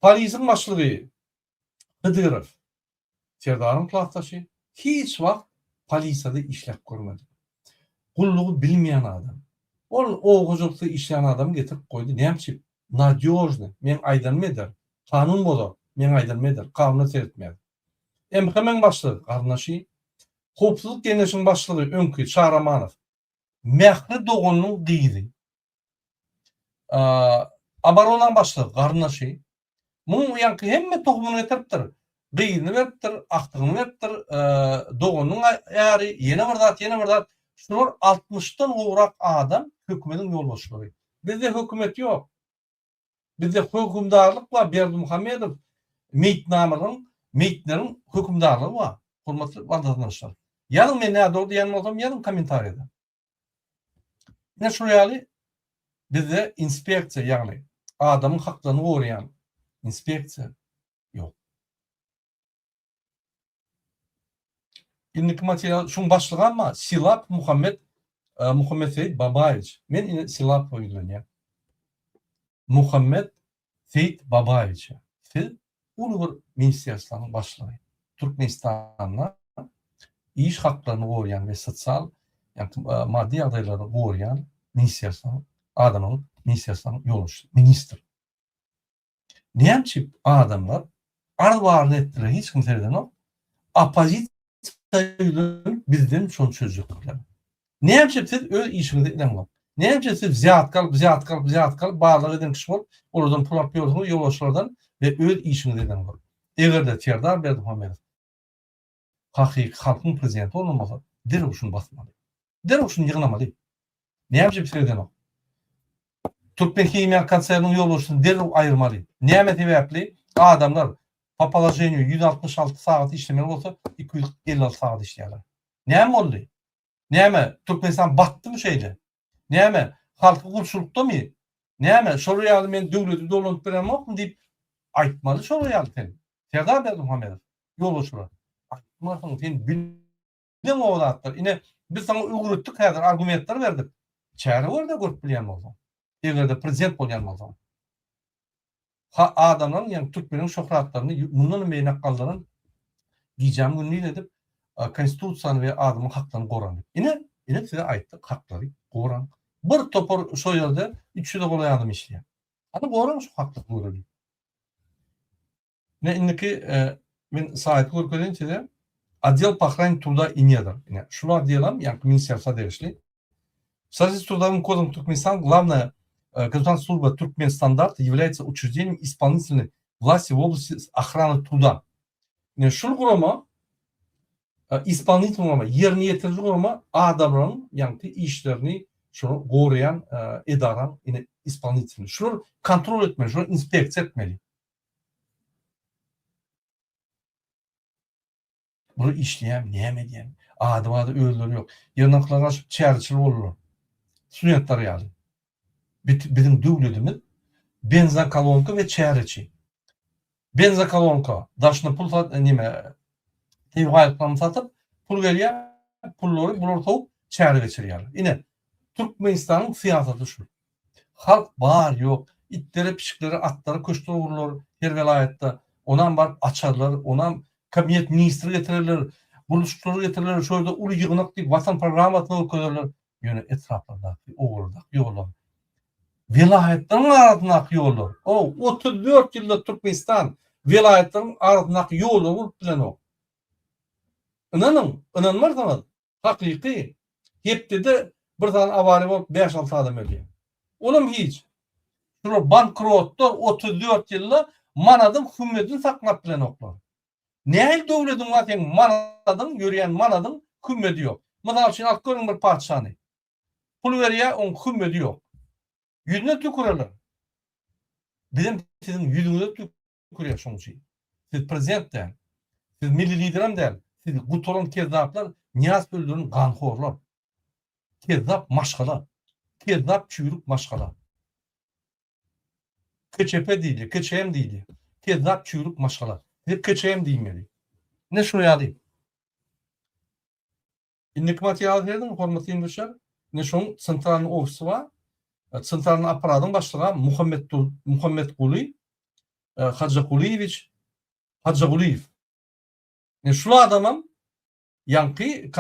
Polisiň başlygy Hıdyrov, Serdaryň klapdaşy hiç wagt polisiýada işläp görmedi. Gullugy bilmeýän adam. Ol oğuzlukda işleyen adam getirip koydu. Ne yapayım? Nadiyojny. Men aýdym eder. Kanun bozar. Men aýdym eder. Kanuny seyretmedi. MHM başlygy garnaşy, Hopsuzluk Kengeşiniň başlygy Öňkü Çaramanow, Mehri Dogonyň gyzy. Abarolan başlygy garnaşy. Muňa ýanky hemme tohumuny getiripdir. Gyzyny beripdir, akdygyny beripdir, Dogonyň ýary, ýene bir zat, şular 60'tan uğrak adam hükümetin yolbaşçıları. Bizde hükümet yok. Bizde hükümdarlık var. Berdimuhamedov meyitlerin hükümdarlığı var. Hurmatly vatandaşlar. Yarın men näde oldu yanılmasam yarın komentariyada. Ne şuraya bizde inspeksiya yani adamın haklarını koruyan inspeksiya yok. İndiki material şun başlığı ama Silap Muhammed Seyit Babayiç. Men ine Silap oýdurýan. Muhammed Seyit Babayiç. Siz ulu bir ministerstwanyň başlygy. Türkmenistanda iş haklaryny goýan we sosial maddi ýagdaýlary goýan ministerstwanyň adamyň ministerstwanyň ýoluşy ministr. Näçip adamlar arwaryny etdiler hiç kim terden o opozisiýa bizden şol sözlükler. Näçip siz öz işinizi edemler. Näçip siz ziyatkal bağlı eden kişi bol oradan pul alýarsynız ýoluşlardan we öz işinizi edemler. Egerde Serdar Berdimuhammedow hakyky halkyň prezidenti bolmasa derewil şunu basmaly. Derewil şunu ýygnamaly. Näçip sizden o Türkmen Kimya konserniň ýoluşyny derewil aýyrmaly. Näme sebäpli? Adamlar po poложению 166 saat işlemeli bolsa 256 saat işleýärler. Näme boldy? Näme Türkmenistan batdymy şeýle? Näme halky gurşulukdamy? Näme şol ýaly men döwleti dolantyp beremokmy diýip aýtmaly şol ýaly. Serdar Berdimuhammedow ýoluşlar. Aýtmasyň sen bildiň olatlar. Ine biz sana ugrutdyk häzir argumentler berdik. Çäre orada görüp bilýän bolsa. Egerde prezident bolýan bolsa. Adamlar yani Türkmenin şöhratlarını bundan meýnak galdyran gijam günni edip konstitusiýany we adamyň haklaryny goran. Ine size aýtdyk haklary goran. Bir topor şo ýerde 300 goly adam işleýär. Ana goran şu haklary goran. Ne indiki men saýt görkezinde Отдел по охране труда и недр. Шул отделом, yani Министерство дешли. В соответствии с Трудовым кодексом Туркменистана, главная государственная служба Туркменстандарт является учреждением исполнительной власти в области охраны труда. Шул грома исполнительный yerine yetirici guruma adamların yani işlerini şunu gorayan edaran yine исполнительный. Şunu kontrol etmeli, şunu inspeksiya etmeli. Bunu işleyen, neyme diyen, adamada öldürü yok. Yanaklara karşı çerçil olurlar. Sünnetler yani. Bizim dövlüdümüz benzin kolonka ve çerçi. Benzin kolonka, daşına pul tevhayetlerini satıp, pul veriyor, pulları bulur tavuk çeri geçiriyor. Yine Türkmenistan'ın siyaseti şu. Halk bağır yok, itleri, pişikleri, atları, kuşları vururlar her velayette. Ondan var açarlar, ondan kabinet ministri getirirler, buluşukları getirirler, şöyle ulu yığınak deyip vatan programatını koyarlar. Yani etraflarda oğurlar, yollar. Velayetlerin ardına yollar. O 34 yılda Türkmenistan velayetlerin ardına yollar olup bilen o. İnanmazsanız hakiki hepte de bir tane avari olup 5-6 adam ölüyor. Oğlum hiç. Şurada bankrotlar 34 yılda manadın hümmetini saklap bilen oklar. Näil döwletiň watyň manadyn, ýörýän manadyn hümmeti ýok. Mysal üçin alt görüň bir padşahny. Pul berýär, oň hümmeti ýok. Ýüzüne tükürerler. Bizim sizin ýüzüňize tükürýär şoň üçin. Siz prezident däl, siz milli lideram däl, siz gutolan kezzaplar, Niyaz öldürün ganhorlar. Kezzap maşgala, kezzap çüýrük maşgala. Keçepe diýdi, keçem diýdi. Kezzap çüýrük maşgala. Hep keçeyim diýmeli. Ne şunu ýaly? Indiki material verdim, hormatly dinleýär. Ne şoň sentralny ofisy var. Sentralny aparatyň başlygy Muhammed Guly, Hadjaquliýewich, Hadjaquliýew. Ne şul adamam ýanky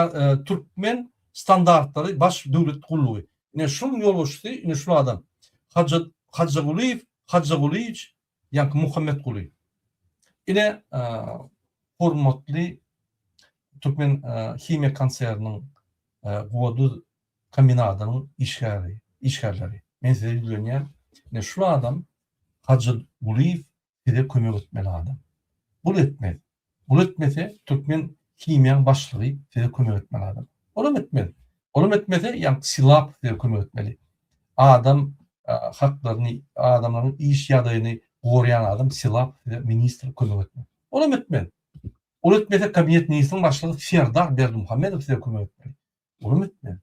Türkmen standartlary baş döwlet gullugy. Ne şul ýoluşdy, ne şul adam. Hadjaquliýew, Hadjaquliýewich, ýanky Muhammed Guly. Yine hormatly Türkmen Kimya konserniň godu kombinatynyň işgärleri. Men size bilýän, ne şu adam Hacı Guliýew bize kömek etmeli adam. Bul etmedi. Bul etmese Türkmen Kimya başlygy bize kömek etmeli adam. Olam etmedi. Olam etmese ýa Silap bize kömek etmeli. Adam haklaryny, adamlaryň iş ýagdaýyny gorayan adam Silap ve ministr kömek etmeli. Olam etmeli. Olam etmese kabinet ministriniň başlygy Serdar Berdimuhammedow size kömek etmeli. Olam etmeli.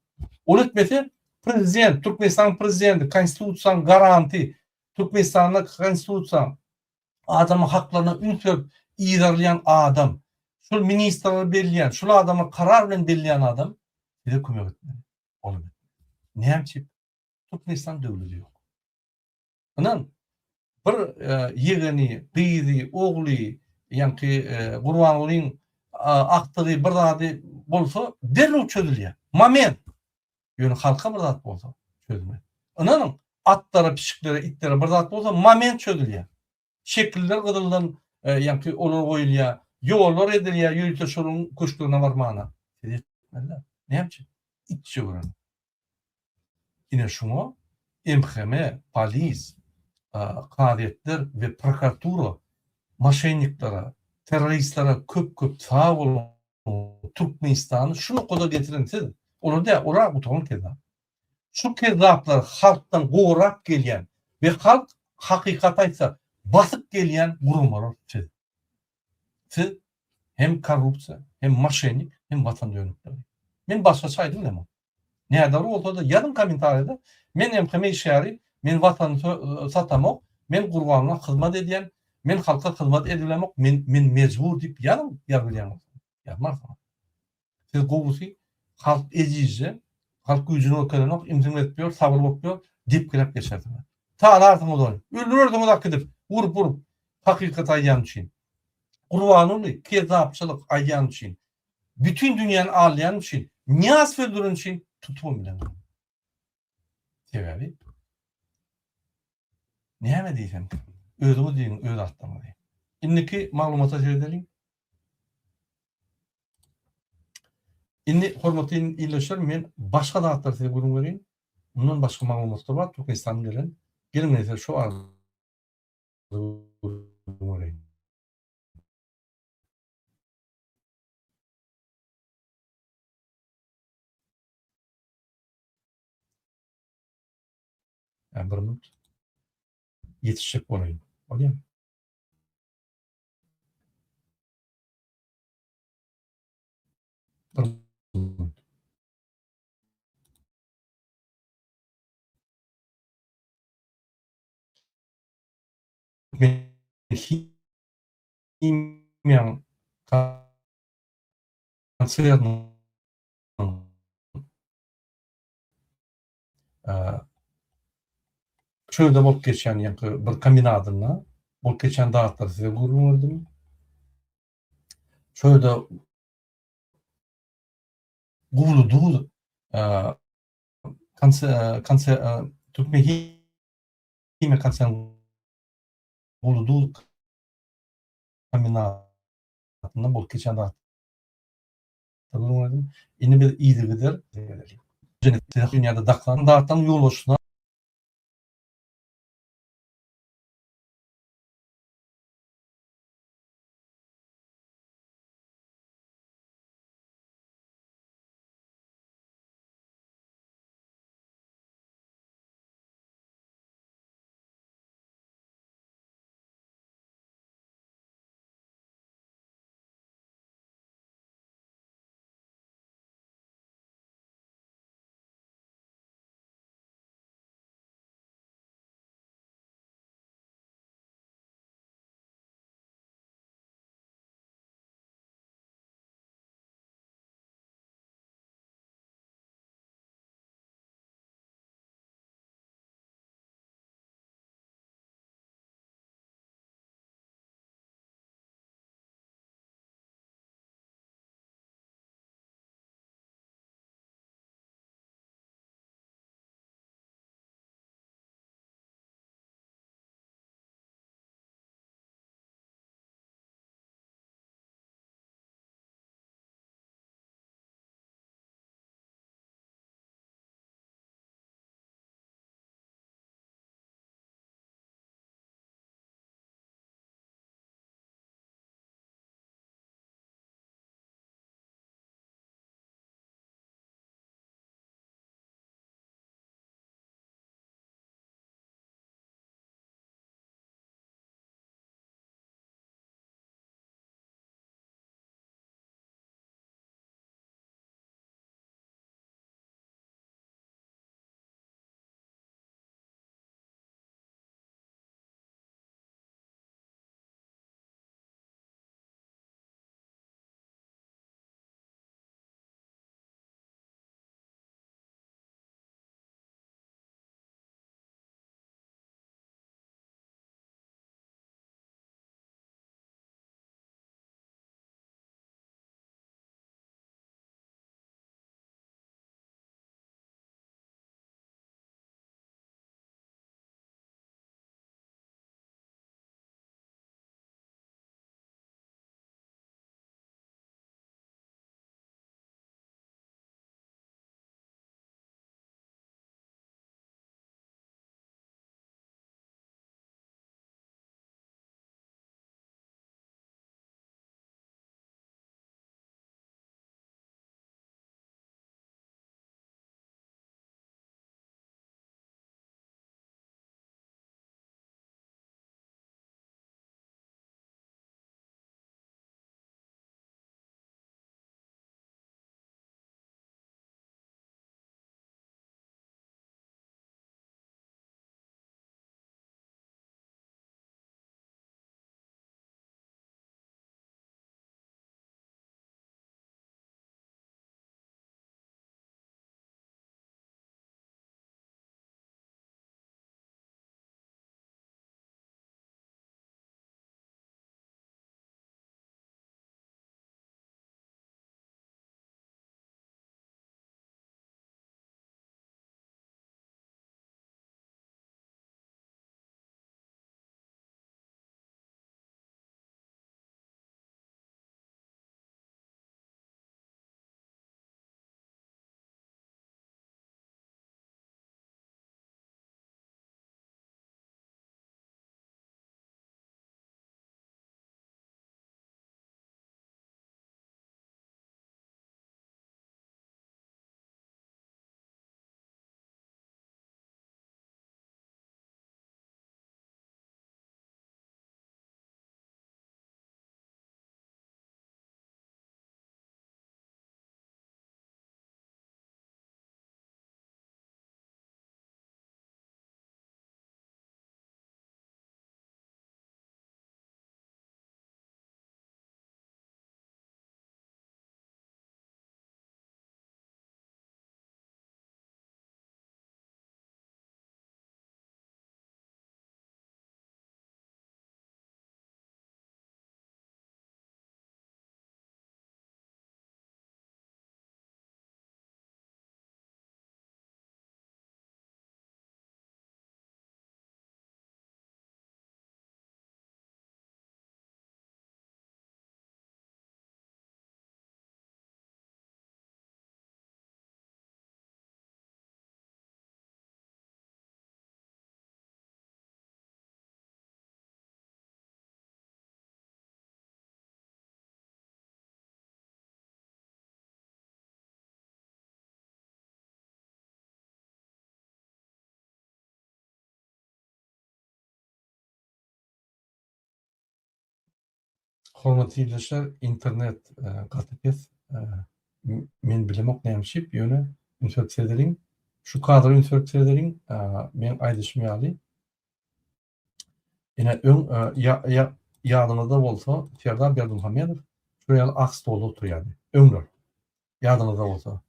Olam etmese prezident, Türkmenistan prezidenti, konstitusiýanyň garanti, Türkmenistanyň konstitusiýa adamyň haklaryna ün söp iýerleýän adam şol ministrler belliýän, şol adama karar bilen belliýän adam bize kömek etmeli. Onu näçe Türkmenistan döwleti ýok. Anan bir ýegeni, gyzy, ogly, ýa-ni Gurbanulyň aktygy bir zady bolsa derlew çözülýär. Moment ýöne halka bir zat bolsa çözülmez. Anan atlara, pişiklere, itlere bir zat bolsa moment çözülýär. Şekiller gydyldan ýa-ni olar goýulýar, ýollar edilýär, ýürüýte şoluň köşklerine barmana. Näçe? İççe gören. Ine şuňa MHM, polis, kadetler ve prokuratura maşenniklara, teröristlere köp sağ bolun Türkmenistan'ı şunu koda getirin siz. Onu da ora butonun keda. Şu kezaplar halktan gorak gelýän ve halk hakikat aýtsa basyp gelýän gurumlar siz. Siz hem korrupsiya, hem maşennik, hem vatan dönükleri. Men başga saýdym deme. Nädär bolsa da ýazyn kommentarda men MHM işgäri, men vatany satamok, men Gurbanulyga hyzmat edýän, men halka hyzmat edilemok, men mejbur diýip ýazylýan. Ýazmaz. Siz gowusy halk ejizje, halk güýjüne ökelenok, imtin etmiyor, sabır bokmuyor, dip girip geçerdiler. Ta arartım odan. Öldürürdüm odak gidip, vurup, hakikat aýan üçin. Gurbanuly kezapçylyk aýan üçin. Bütün dünýäni ağlayan üçin, niyaz öldürün üçin tutum bilen. Sebebi? Näme diýsem? Özüňi diýin, öz atdyňy diýin. Indiki maglumata edelim. Indi hormatly ilişler, men başga dağıtlar size gurun bereyim. Bundan başga maglumatlar bar, Türkmenistandan gelen. Gelin ese şu arada gurun bereyim. Yani bir minut yetişecek olayım. Oluyor mu? Bir minut. Kimyan kanserinin şöyle bolup geçen bir kombinatyna bolup geçen dağıtlar size gurulmadım. Şöyle gulu kanser Türkmen kimya kanserinin gulu kombinatyna bolup geçen dağıtlar gurulmadım. Indi bir iýdigidir. Dünyada dağıtan ýol boşuna Hormatly izleşler, internet gazetesi men bilemek nämişip ýöne ünsöpselerin şu kadro ünsöpselerin men aýdyşmaýaly. Ene öň ýadynda bolsa Serdar Berdimuhammedow şu ýaly ak stolda oturýardy. Öňler ýadynda bolsa.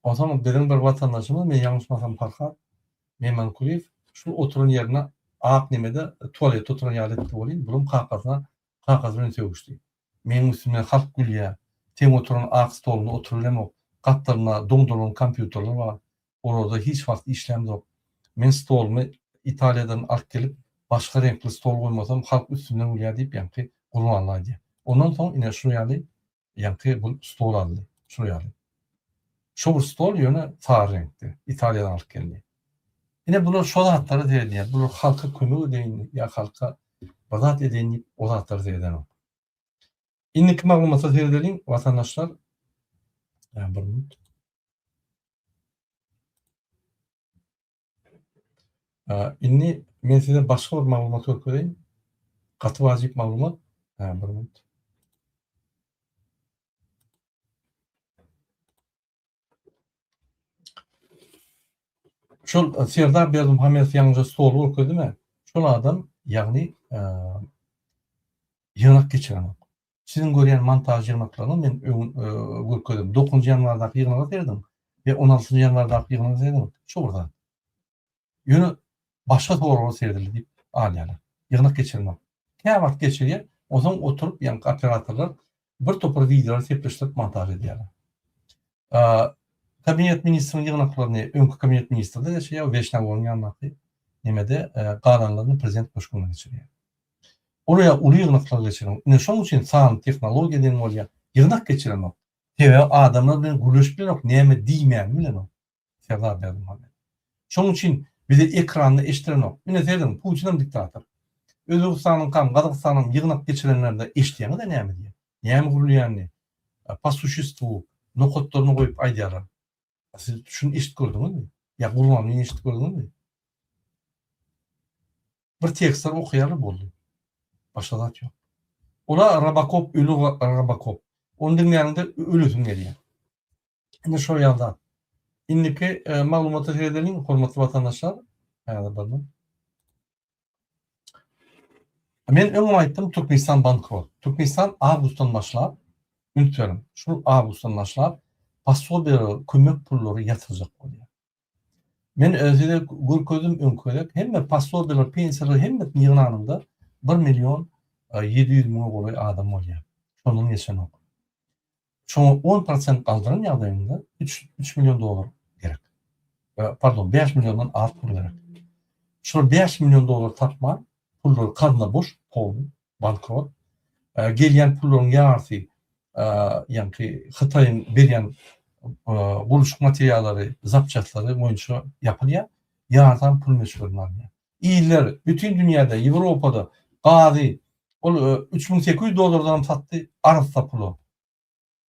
O zaman bizim bir vatandaşymız, men ýalňyşmasam Farhat Memankuliýew şu oturan ýerine ak nemede tualet oturan ýaletdi bolýan, bulum kagazyny sögüşdi. Men üstüme halk gülýär. Tem oturan ak stoluna oturulýan gatlaryna doňdurulan kompýuterler bar. Orada hiç wagt işlem yok. Men stolumy Italiýadan alyp gelip başka renkli stol koymasam halk üstünden gülýär diýip ýa-ni gurmanlaýdy. Ondan soň ine şu ýaly ýa-ni bu stol aldy. Şu ýaly. Şu stol ýöne far renkli. Italiýadan alyp geldi. Ine bular şol hatları diýilýär. Bular halka kömek edýän ýa halka bazat edýän diýip o hatları diýilýär. İnniki maglumatlar diýilýär vatandaşlar. Bir minut. İnni men size başka bir maglumat öýtgeýin. Gaty wajyp maglumat. Bir minut. Şol Serdar Berdimuhammedow ýalňyja stol öýtgedimi? Şol adam ýagny ýynak geçiren. Sizin görýän montaj ýygnaklaryny men öýtgedim. 9 ýanwardaky ýygnaky berdim we 16 ýanwardaky ýygnaky berdim. Şu burada. Ýöne başga toralar serdildi diýip alýarlar. Ýygnak geçirmek. Näme wagt geçirýär? Ozaň oturup ýa-ni operatorlar bir topar videolar sepleşdirip montaj edýärler. Kabinet ministriniň ýygnaklaryny öňkü kabinet ministrinde ýaşaýar, Weşnagowyň ýanyňdaky nemede garanlaryny prezident köşküne geçirýär. Oraya uly ýygnaklar geçiren. Ine şoň üçin san tehnologiýa denen bolýar. Ýygnak geçiren. Tebe adamlar bilen gülüşip bilen näme diýmän bilen. Serdar Berdimuhammedow. Şoň üçin bize ekranda eşitiren. Mine derdim Putin'in diktator. Özbekistanyň kam Gazakstanyň ýygnak geçirenlerde eşitýäni de näme diýär? Näme gurulýany? По существу nokotlaryny goýup aýdýarlar. Siz şunu eşit gördüňizmi? Ya gurulmany eşit gördüňizmi? Bir tekstler okuýarlar boldy. Başga zat ýok. Ola Robocop, ölü Robocop. Ondan ýanynda ölüsün gelýär. Ine şo ýalda. Inniki maglumatly ýerleriň hormatly vatandaşlar, men öňe aýtdym Türkmenistan bankrot. Türkmenistan awgustdan başlap, üntüyorum. Şu awgustdan başlap pasober kömek pullary ýatyrjak bolýar. Men özüde görkezim öňkölek hemme pasoberler, pensiýalar hemme ýygnanynda 1.700.000 goly adam bolýar. Şonuň ýeşenok. Şoň 10% galdyran ýagdaýynda $3 milyon gerek. Pardon, 5 milyondan az pul gerek. Şu 5 milyon dolar tapma, pullar karna boş, pol, bankrot. Gelýän pullaryň ýarty, ýa-ni Hytaýyň berýän guruluşyk materiallary, zapçatlary boýunça ýapylýar. Ýardan pul meşgullanýar. İýler bütün dünýäde, Ýewropada gazy ol $3.800 satdy, arasda pulu.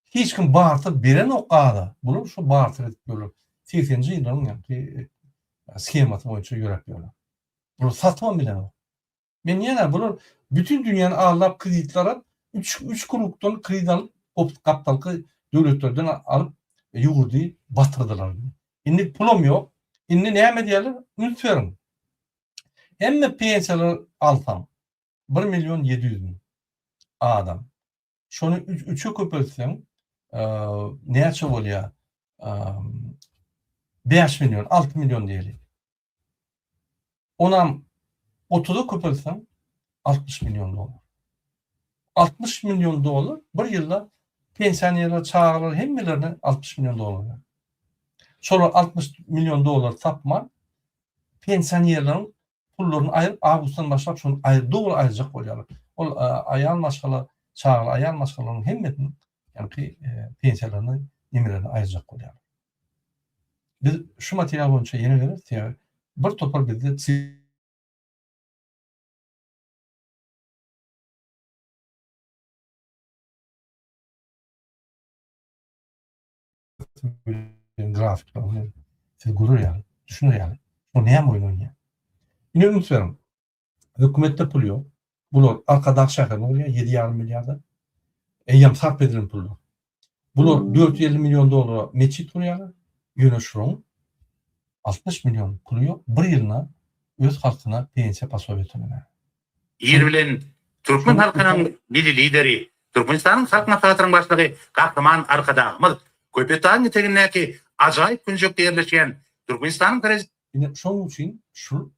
Hiç kim bartyr beren ok gada. Bunu şu bartyr edip görür. 80-nji ýyllaryň ýa-ni skemasy boýunça ýörep ýörler. Bunu satmam bilen o. Men ýene bular bütün dünýäni alap kreditler alıp 3 grupdan kredit alıp kaptalky döwletlerden alıp ýugurdy, batyrdylar. Indi pulum ýok. Indi näme diýerler? Ünsüyorum. Hemme pensiýalar alsam 1.700.000 adam. Şonu 3'e köpeltsem näçe bolýar? 5 milyon, 6 milyon diýelim. Onam 30'a köpeltsem $60 milyon. $60 milyon bir ýylda pensiýerler çağırlar hemmelerine $60 milyon. Sonra $60 milyon tapma pensiýerlerin pullaryny aýyp awgustdan başlap şonu dogry aýjak bolýarlar. Ol aýal maşgala çağır aýal maşgalaryň hemmetini ýa-ni pensiýerlerini nimelerini aýjak bolýarlar. Biz şu material boýunça ýene berip bir topar bizde grafik siz görür ýaly, düşünür ýaly. O näme oýlanýar? Ine ünsüyorum. Hökümette pul ýok. Bular arkada akşa bolýar 7,5 milyarda. Eyyam sarf edilen pullar. Bular 450 milyon dolara meçit kurýarlar. Ýöne şuň 60 milyon pulu ýok. Bir ýylyna öz halkyna pensiýa pasow tölenýär. Ýer bilen Türkmen halkynyň biri lideri, Türkmenistanyň halk maslahatynyň başlygy Gahraman Arkadagymyz Köpetağyň etegindäki ajaýyp günjekde ýerleşen Türkmenistanyň prezidenti. Ine şoň üçin şu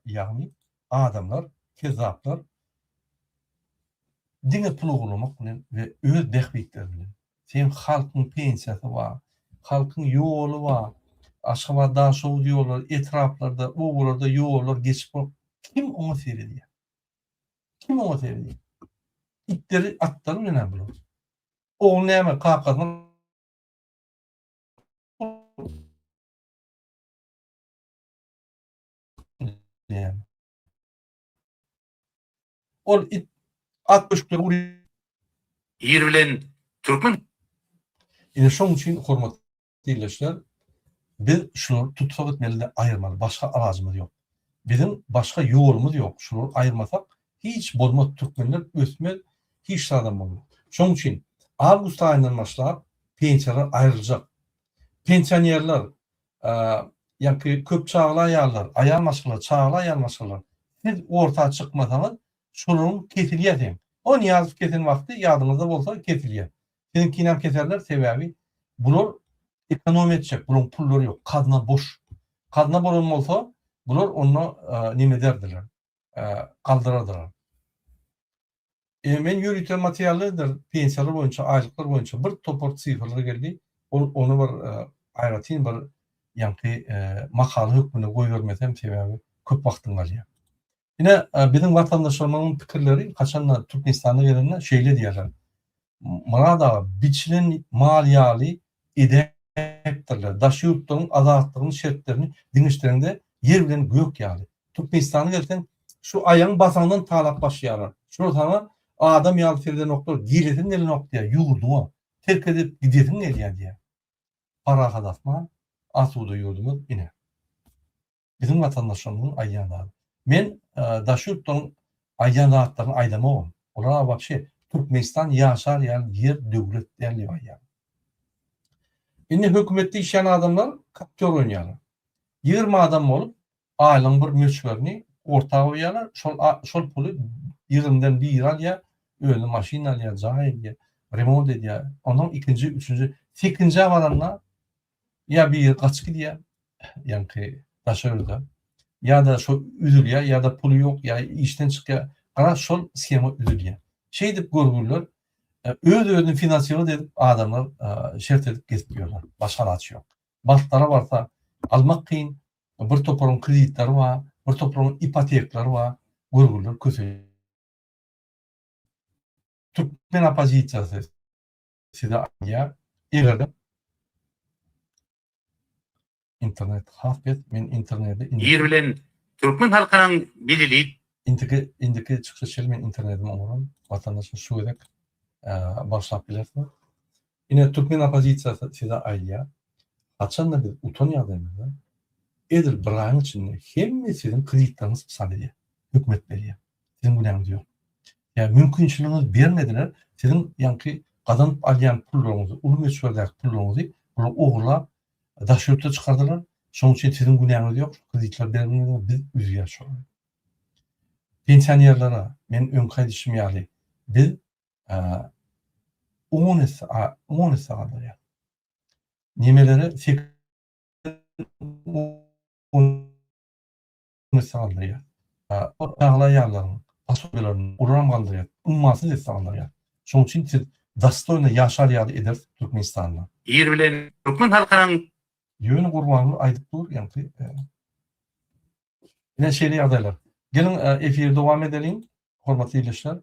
ýagny adamlar, kezzaplar diňe pul gulamak bilen we öz behbitleri bilen sen halkyň pensiýasy bar, halkyň ýoly bar, Aşgabatda şow diýorlar, etraplarda, ogurlarda ýollar geçip kim oňa seredýär? Kim oňa seredýär? İtleri atlar bilen bular. Oğul näme kakasyn ol it at böşükleri ury. Ýer bilen Türkmen Ine şoň üçin hormatly dinleýişler, biz şunu tutsak etmeli ayırmalı. Başka aracımız yok. Bizim başka yolumuz yok. Şunu ayırmasak hiç bozma Türkmenler ösmez, hiç adam olmaz. Şoň üçin Ağustos ayından başlap pensiýalar ayrılacak. Pensionerler, yani köp çağlı ayarlar, ayarmaşılar, çağlı ayarmaşılar. Siz orta çıkmasanız şunun kesilýär deň. O niyaz kesin vakti yadınızda bolsa kesilýär. Sizin kinam keserler sebebi bular ekonomi etjek, bular pullary yok. Kadına boş. Kadına bolan bolsa bular onu nime derdiler? Kaldırardylar. Men ýürüten materiallardır pensiýalar boýunça, aýlyklar boýunça bir topor sifrlar geldi. Onu bir aýratyn bir ýanky makaly hökmüne goýbermesem sebebi köp wagtyň galýar. Ine bizim watandaşlarymyň pikirleri kaçanlar Türkmenistana gelenler şeýle diýerler. Murada biçilen maliýaly edepdirler. Daşýurtlaryň azatlygynyň şertlerini diňişlerinde yer bilen gök ýaly. Türkmenistana gelsen şu aýaň basaňdan talap başlaýar. Şunu sana adam ýaly ferden nokta, giletin neli nokta ýurduňa terk edip gidetin nelýär diýär. Para hadatma, asuda ýurdumyz ine. Bizim watandaşlarymyň aýýanlary. Men daşýurtlaryň aýýanlaryny aýdamagam. Olar wagty Türkmenistan ýaşar yer döwlet derli ýa. Indi hökümetde işleyen adamlar kaptör oynayarlar. 20 adam bolup aýlyň bir möçberini ortaga goýarlar. Şol puly 20'den bir alýar, öňe maşina alýar, jaý remont edýär. Ondan ikinji, üçüncü, 8-nji avadanlar ya bir gaçky diýär, ýani daşörde. Ya da şol üzülýär, ya da puly ýok, ya işten çykýar. Ana şol skema üzülýär. Şey dip görgürler, özünü finansiýal edip adamlar şert edip gezip ýörler. Başga araç ýok. Baltlara barsa almak kyn, bir toporum kreditleri var, bir toporum ipotekleri var, görgürler köse. Türkmen opozisiýasy size aýdýar, egerde internet hafet, men internetde ýer bilen Türkmen halkynyň biri indiki çykyşyl men internetim oňurum. Watandaşlar şu edek başlap bilerler. Ine Türkmen opozisiýasy size aýdýar. Açanda bir utanýar demekler. Edil bir aýyň içinde hemme sizin kreditleriniz hesap edýär. Hökümet berýär. Sizin gunaňyz ýok. Yani mümkinçiliğiniz bermediler. Sizin ýanky kazanıp alýan pullaryňyzy, ulu meçhurdäki pullaryňyzy bular ogurlap daşýurtda çykardylar. Şoň üçin sizin gunaňyz ýok. Kreditler bermediler. Biz üzýär şol. Pensionerlara men öňkay dişim ýaly. Biz 10 sagat nimeleri 8 sagat o ağlayanların, pasoyların, uğram kaldırıyor. Ummasız etsanlar ya. Şoň üçin siz dastoyna ýaşar ýaly eder Türkmenistanda. ýer bilen Türkmen halkynyň Ýöne gurbanyny aýdyp dur, ýani. Ine şeýle ýagdaýlar. Gelin efir dowam edelim. Hormatly dinleýişler.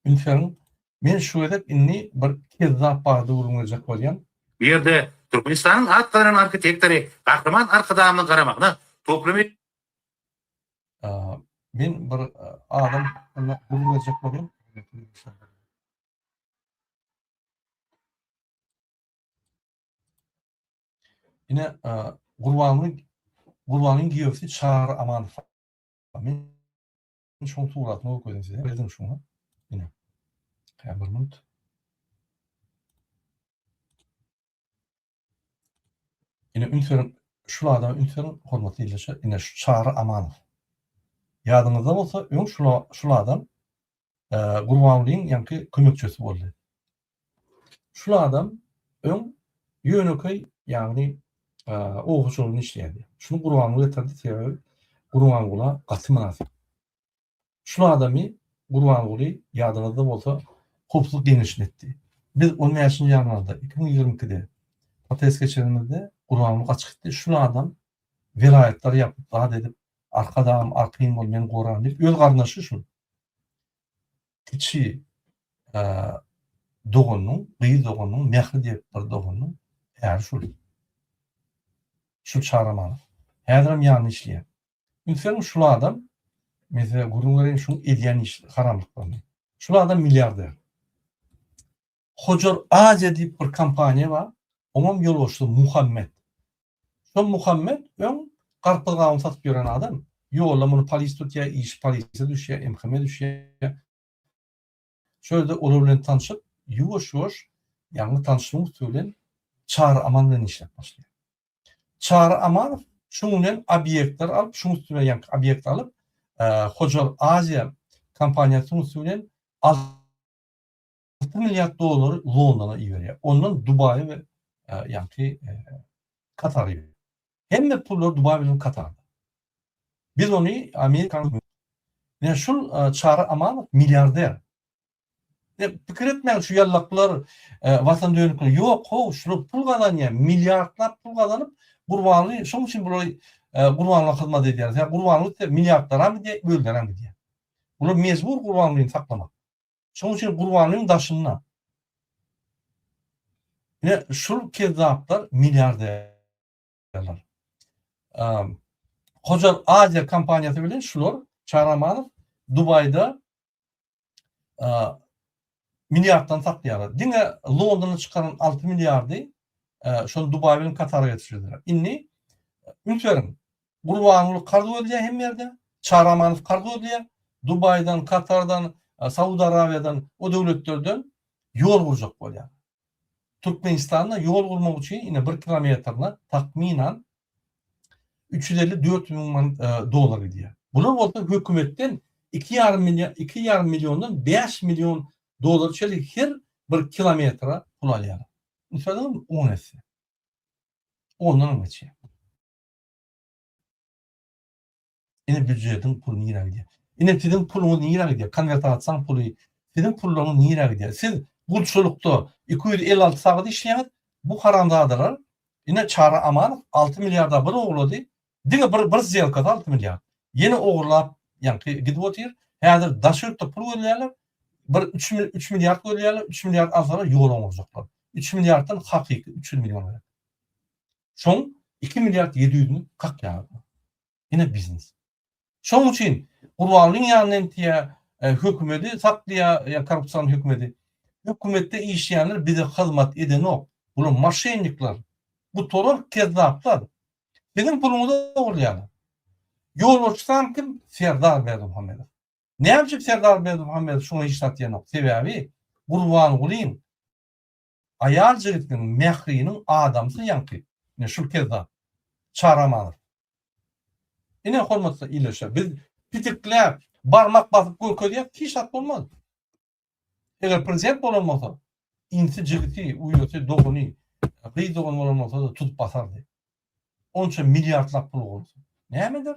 Ünferin men şu edip inni bir kezzap bardy urunjak bolýan. bu ýerde Türkmenistanyň atlaryň arkitektori Gahraman Arkadagymyň garamagyna toplamy. Men bir adam urunjak bolýan. Ine gurbanyň giýesi Şahar Amanow. Men şoň suratyny okudum size. Berdim şoňa. Ine. Bir minut. Yine Ünfer'in şulardan Ünfer'in hormatly ilişe yine şu Çağrı Amanov. Ýadynızda bolsa öň şulardan Gurbanlyň ýanky kömekçisi boldy. Şulardan öň ýöneköy ýagny oğuçulugyny işleýärdi. Şunu Gurbanly getirdi sebäbi Gurbanlyga gaty münasip. Şulardan Gurbanly ýadynızda bolsa hopsuzlyk genişletdi. Biz 15-nji ýyllarda 2022-de protest geçirimizde Gurbanly açyk etdi. Şulardan vilayetler yapıp daha edip arkadam arkayım bol men goran dip öz garnaşy şu. Kiçi dogonyň, gyýy dogonyň mehri diýip bir dogonyň her şu çarama. Häzirim ýany işleýär. Ünferin şulardan mesela gurungaryň şu edýän iş haramlyklaryny. Şulardan milliarder. Hojar Azia diýip bir kompaniýa bar. Oňam ýolbaşçy Muhammed. Şu Muhammed öň garpygaň satyp ýören adam. Ýola muny polis tutýar, iş polisiýe düşýär, MHM düşýär. Şöyle olar bilen tanışyp, ýuwaş-ýuwaş ýangy tanışygyň bilen Çağrı Aman bilen işläp başlaýar. Çağrı Aman şuň bilen obýektler alyp, şuň üstüne ýanky obýekt alyp, Hojar Azia kompaniýasynyň bilen 6 milyar dolar Londona ýerýär. Ondan Dubai we ýanky Katar ýerýär. Hemme pullar Dubai bilen Katarda. Biz onu Amerikan yani şu Çağrı Amanov milyarder. Pikir etmeyin şu yallaklar vatan dönükler yok ho şu pul kazanıyor milyarlar pul kazanıp Gurbanly şoň üçin burayı Gurbanlyga hyzmat edýär. Yani Gurbanly milyarlara mı diye bölgene mi diye. Bunu mecbur Gurbanlyny saklamak. Şoň üçin Gurbanlyň daşyna. Yine şu kezzaplar milyarderler. Hojar Azia kompaniýasy bilen şular Çağrı Amanov Dubayda milyardan saklaýar. Diňe Londona çıkaran 6 milyardy şonu Dubai bilen Katar'a getirdiler. Inni Ünferin Gurbanly kardy ödýär hem ýerde, Çağrı Amanov kardy ödýär. Dubai'dan, Katar'dan, Saudi Arabiýadan o döwletlerden ýol gurjak bolýar. Türkmenistan'a yol kurmak için yine 1 kilometrine takminen 350-400 milyon dolar gidiyor. Bunun olsa hükümetten 2,5 milyondan 5 milyon dolar çelik her 1 kilometre pul alıyor. Mesela 10 esi. Ondan geçiyor. Yine bütçetin pulu niye gidiyor? Yine sizin pulunuz niye gidiyor? Konvertasyon pulu, sizin pulunuz niye gidiyor? Siz Gulçulukda 256 saat işleýär. Bu haramdadırlar. Yine Çağrı Amanov 6 milyarda bir oğladı. Diňe bir zelkat 6 milyar. Yine oğurlap ýanky gidip otyr. Häzir daşyrykda pul berýärler. Bir 3 milyar berýärler. 3 milyar alsalar ýol oňurjaklar. 3 milyardan hakyky 300 milyon berýär. Şoň 2 milyar 700'nü kakýar. Yine biznes. Şoň üçin Gurbanlyň ýanyna diýe hökümeti saklaýar, ýa korrupsiýon hökümeti. Hükümette işleyenler bize hizmet eden o. Bunun maşenlikler. Bu torun kezzaplar. Bizim pulumuzu uğurlayalım. Yol uçsam kim? Serdar Berdi Muhammedov. Ne yapacak Serdar Berdi Muhammedov şunu işletiyen o? Sebebi Gurbanlyň ayal jigitiniň mehriýiniň adamsy ýanky. Ne şu kezzap. Çağrı Amanov. Ine hormatly ileşe. Biz pitikler barmak basyp göködýär, hiç hat bolmaz. Eger prezident bolamasa, insi jigiti, uýaty, dogony, gyý dogon bolamasa da tutup basardy. Onça milyarlap pul bolsa. Nämedir?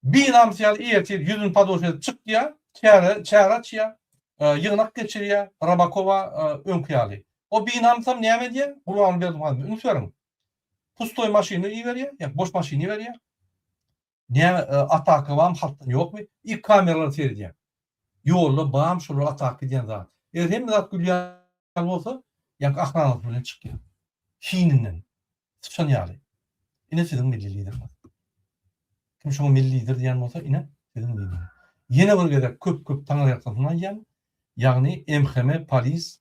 Bir namsyal ýetir, ýüzün padoşa çykýar, çäraçýar, ýygnak geçirýär, Rabakowa öňkýaly. O bir namsam näme diýär? Gurbanly berdim. Ünsürim. Pustoy maşyny iýerýär, ýa boş maşyny iýerýär. Näme ataka wam halkdan ýokmy? İlk kameralar seýredýär. Yolla bağım şunu atak edýän zat. Eger hem zat gülýär bolsa, ýa ahranat bilen çykýar. Hininden sıçan ýaly. Ine sizin milli lider. Kim şu milli lider diýen bolsa, ine sizin lider. Ýene bir gezek köp taňar ýakyndan ýan, ýagny MHM polis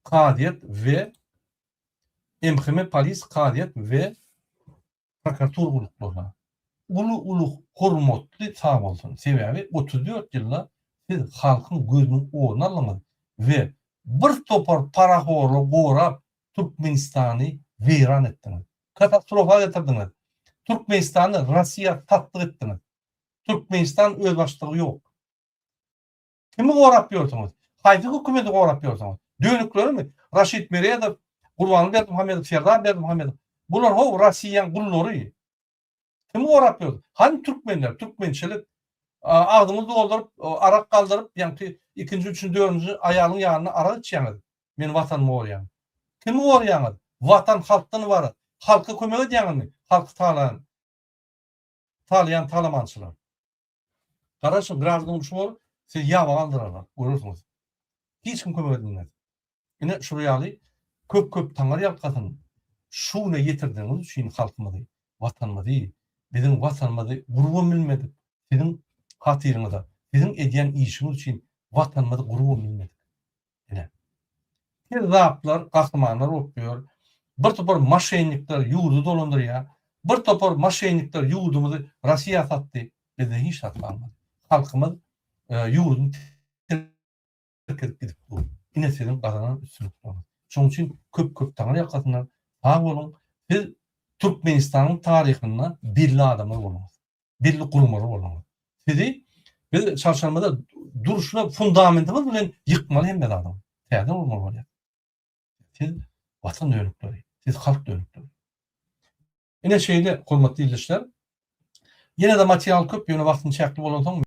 kadiýet we MHM polis kadiýet we prokuratur guluklaryna ulu hormatly sağ bolsun. Sebebi 34 ýylda siz halkyň gözüniň oğruna alamadyk we bir topar parahoru gorap Türkmenistan'ı veyran ettiniz. Katastrofa getirdiniz. Türkmenistan'ı Rusya tatlı ettiniz. Türkmenistan öz başlığı yok. Kimi gorap yordunuz? Haydi hükümeti gorap yordunuz. Dönükleri mi? Raşid Meriyadov, Gurbanlı Berdimuhamedov, Serdar Berdimuhamedov. Bunlar Rusya'nın kulları. Kimi gorap yordu? Hani Türkmenler, Türkmençilik ağzımızı doldurup, arak kaldırıp, yani ikinci, üçüncü, dördüncü ayağının yanına ara içemedi. Men vatanımı oruyan. Kimi oruyan? Vatan halktan var. Halkı kömek ediyen mi? Halkı talamançılar. Kardeşim biraz konuşma olur. Siz yağma kaldırarlar. Buyurursunuz. Hiç kim kömek edilmez. Yine şuraya alayım. Köp tangar yapkatın. Şuna getirdiğiniz için halkımı değil. Vatanımı değil. Bizim vatanımı gurubu bilmedik. Sizin hatırınızda. Sizin ediyen işiniz için vatanımı gurubu bilmedik. Yine. Bir zaplar, kahramanlar okuyor. Bir topar maşenlikler yurdu dolandırıyor. Bir topar maşenlikler yurdumuzu Rusya sattı. Bize hiç satlanmadı. Halkımız yurdun terk gidip bu. Yine sizin kazanan üstünlük olmaz. Şunun için köp tanrı yakasınlar. Sağ olun. Siz Türkmenistan'ın tarihinde birli adamlar olmaz. Birli kurumları olmaz. Sizi biz çarşambada duruşuna fundamentimiz bilen yıkmalı hem de adam. Teyden olmalı. Siz vatan dönükleri. Siz halk dönükleri. Yine şeyde, hürmetli izleyiciler, yine de materyal köp, yine vaktini çekti olan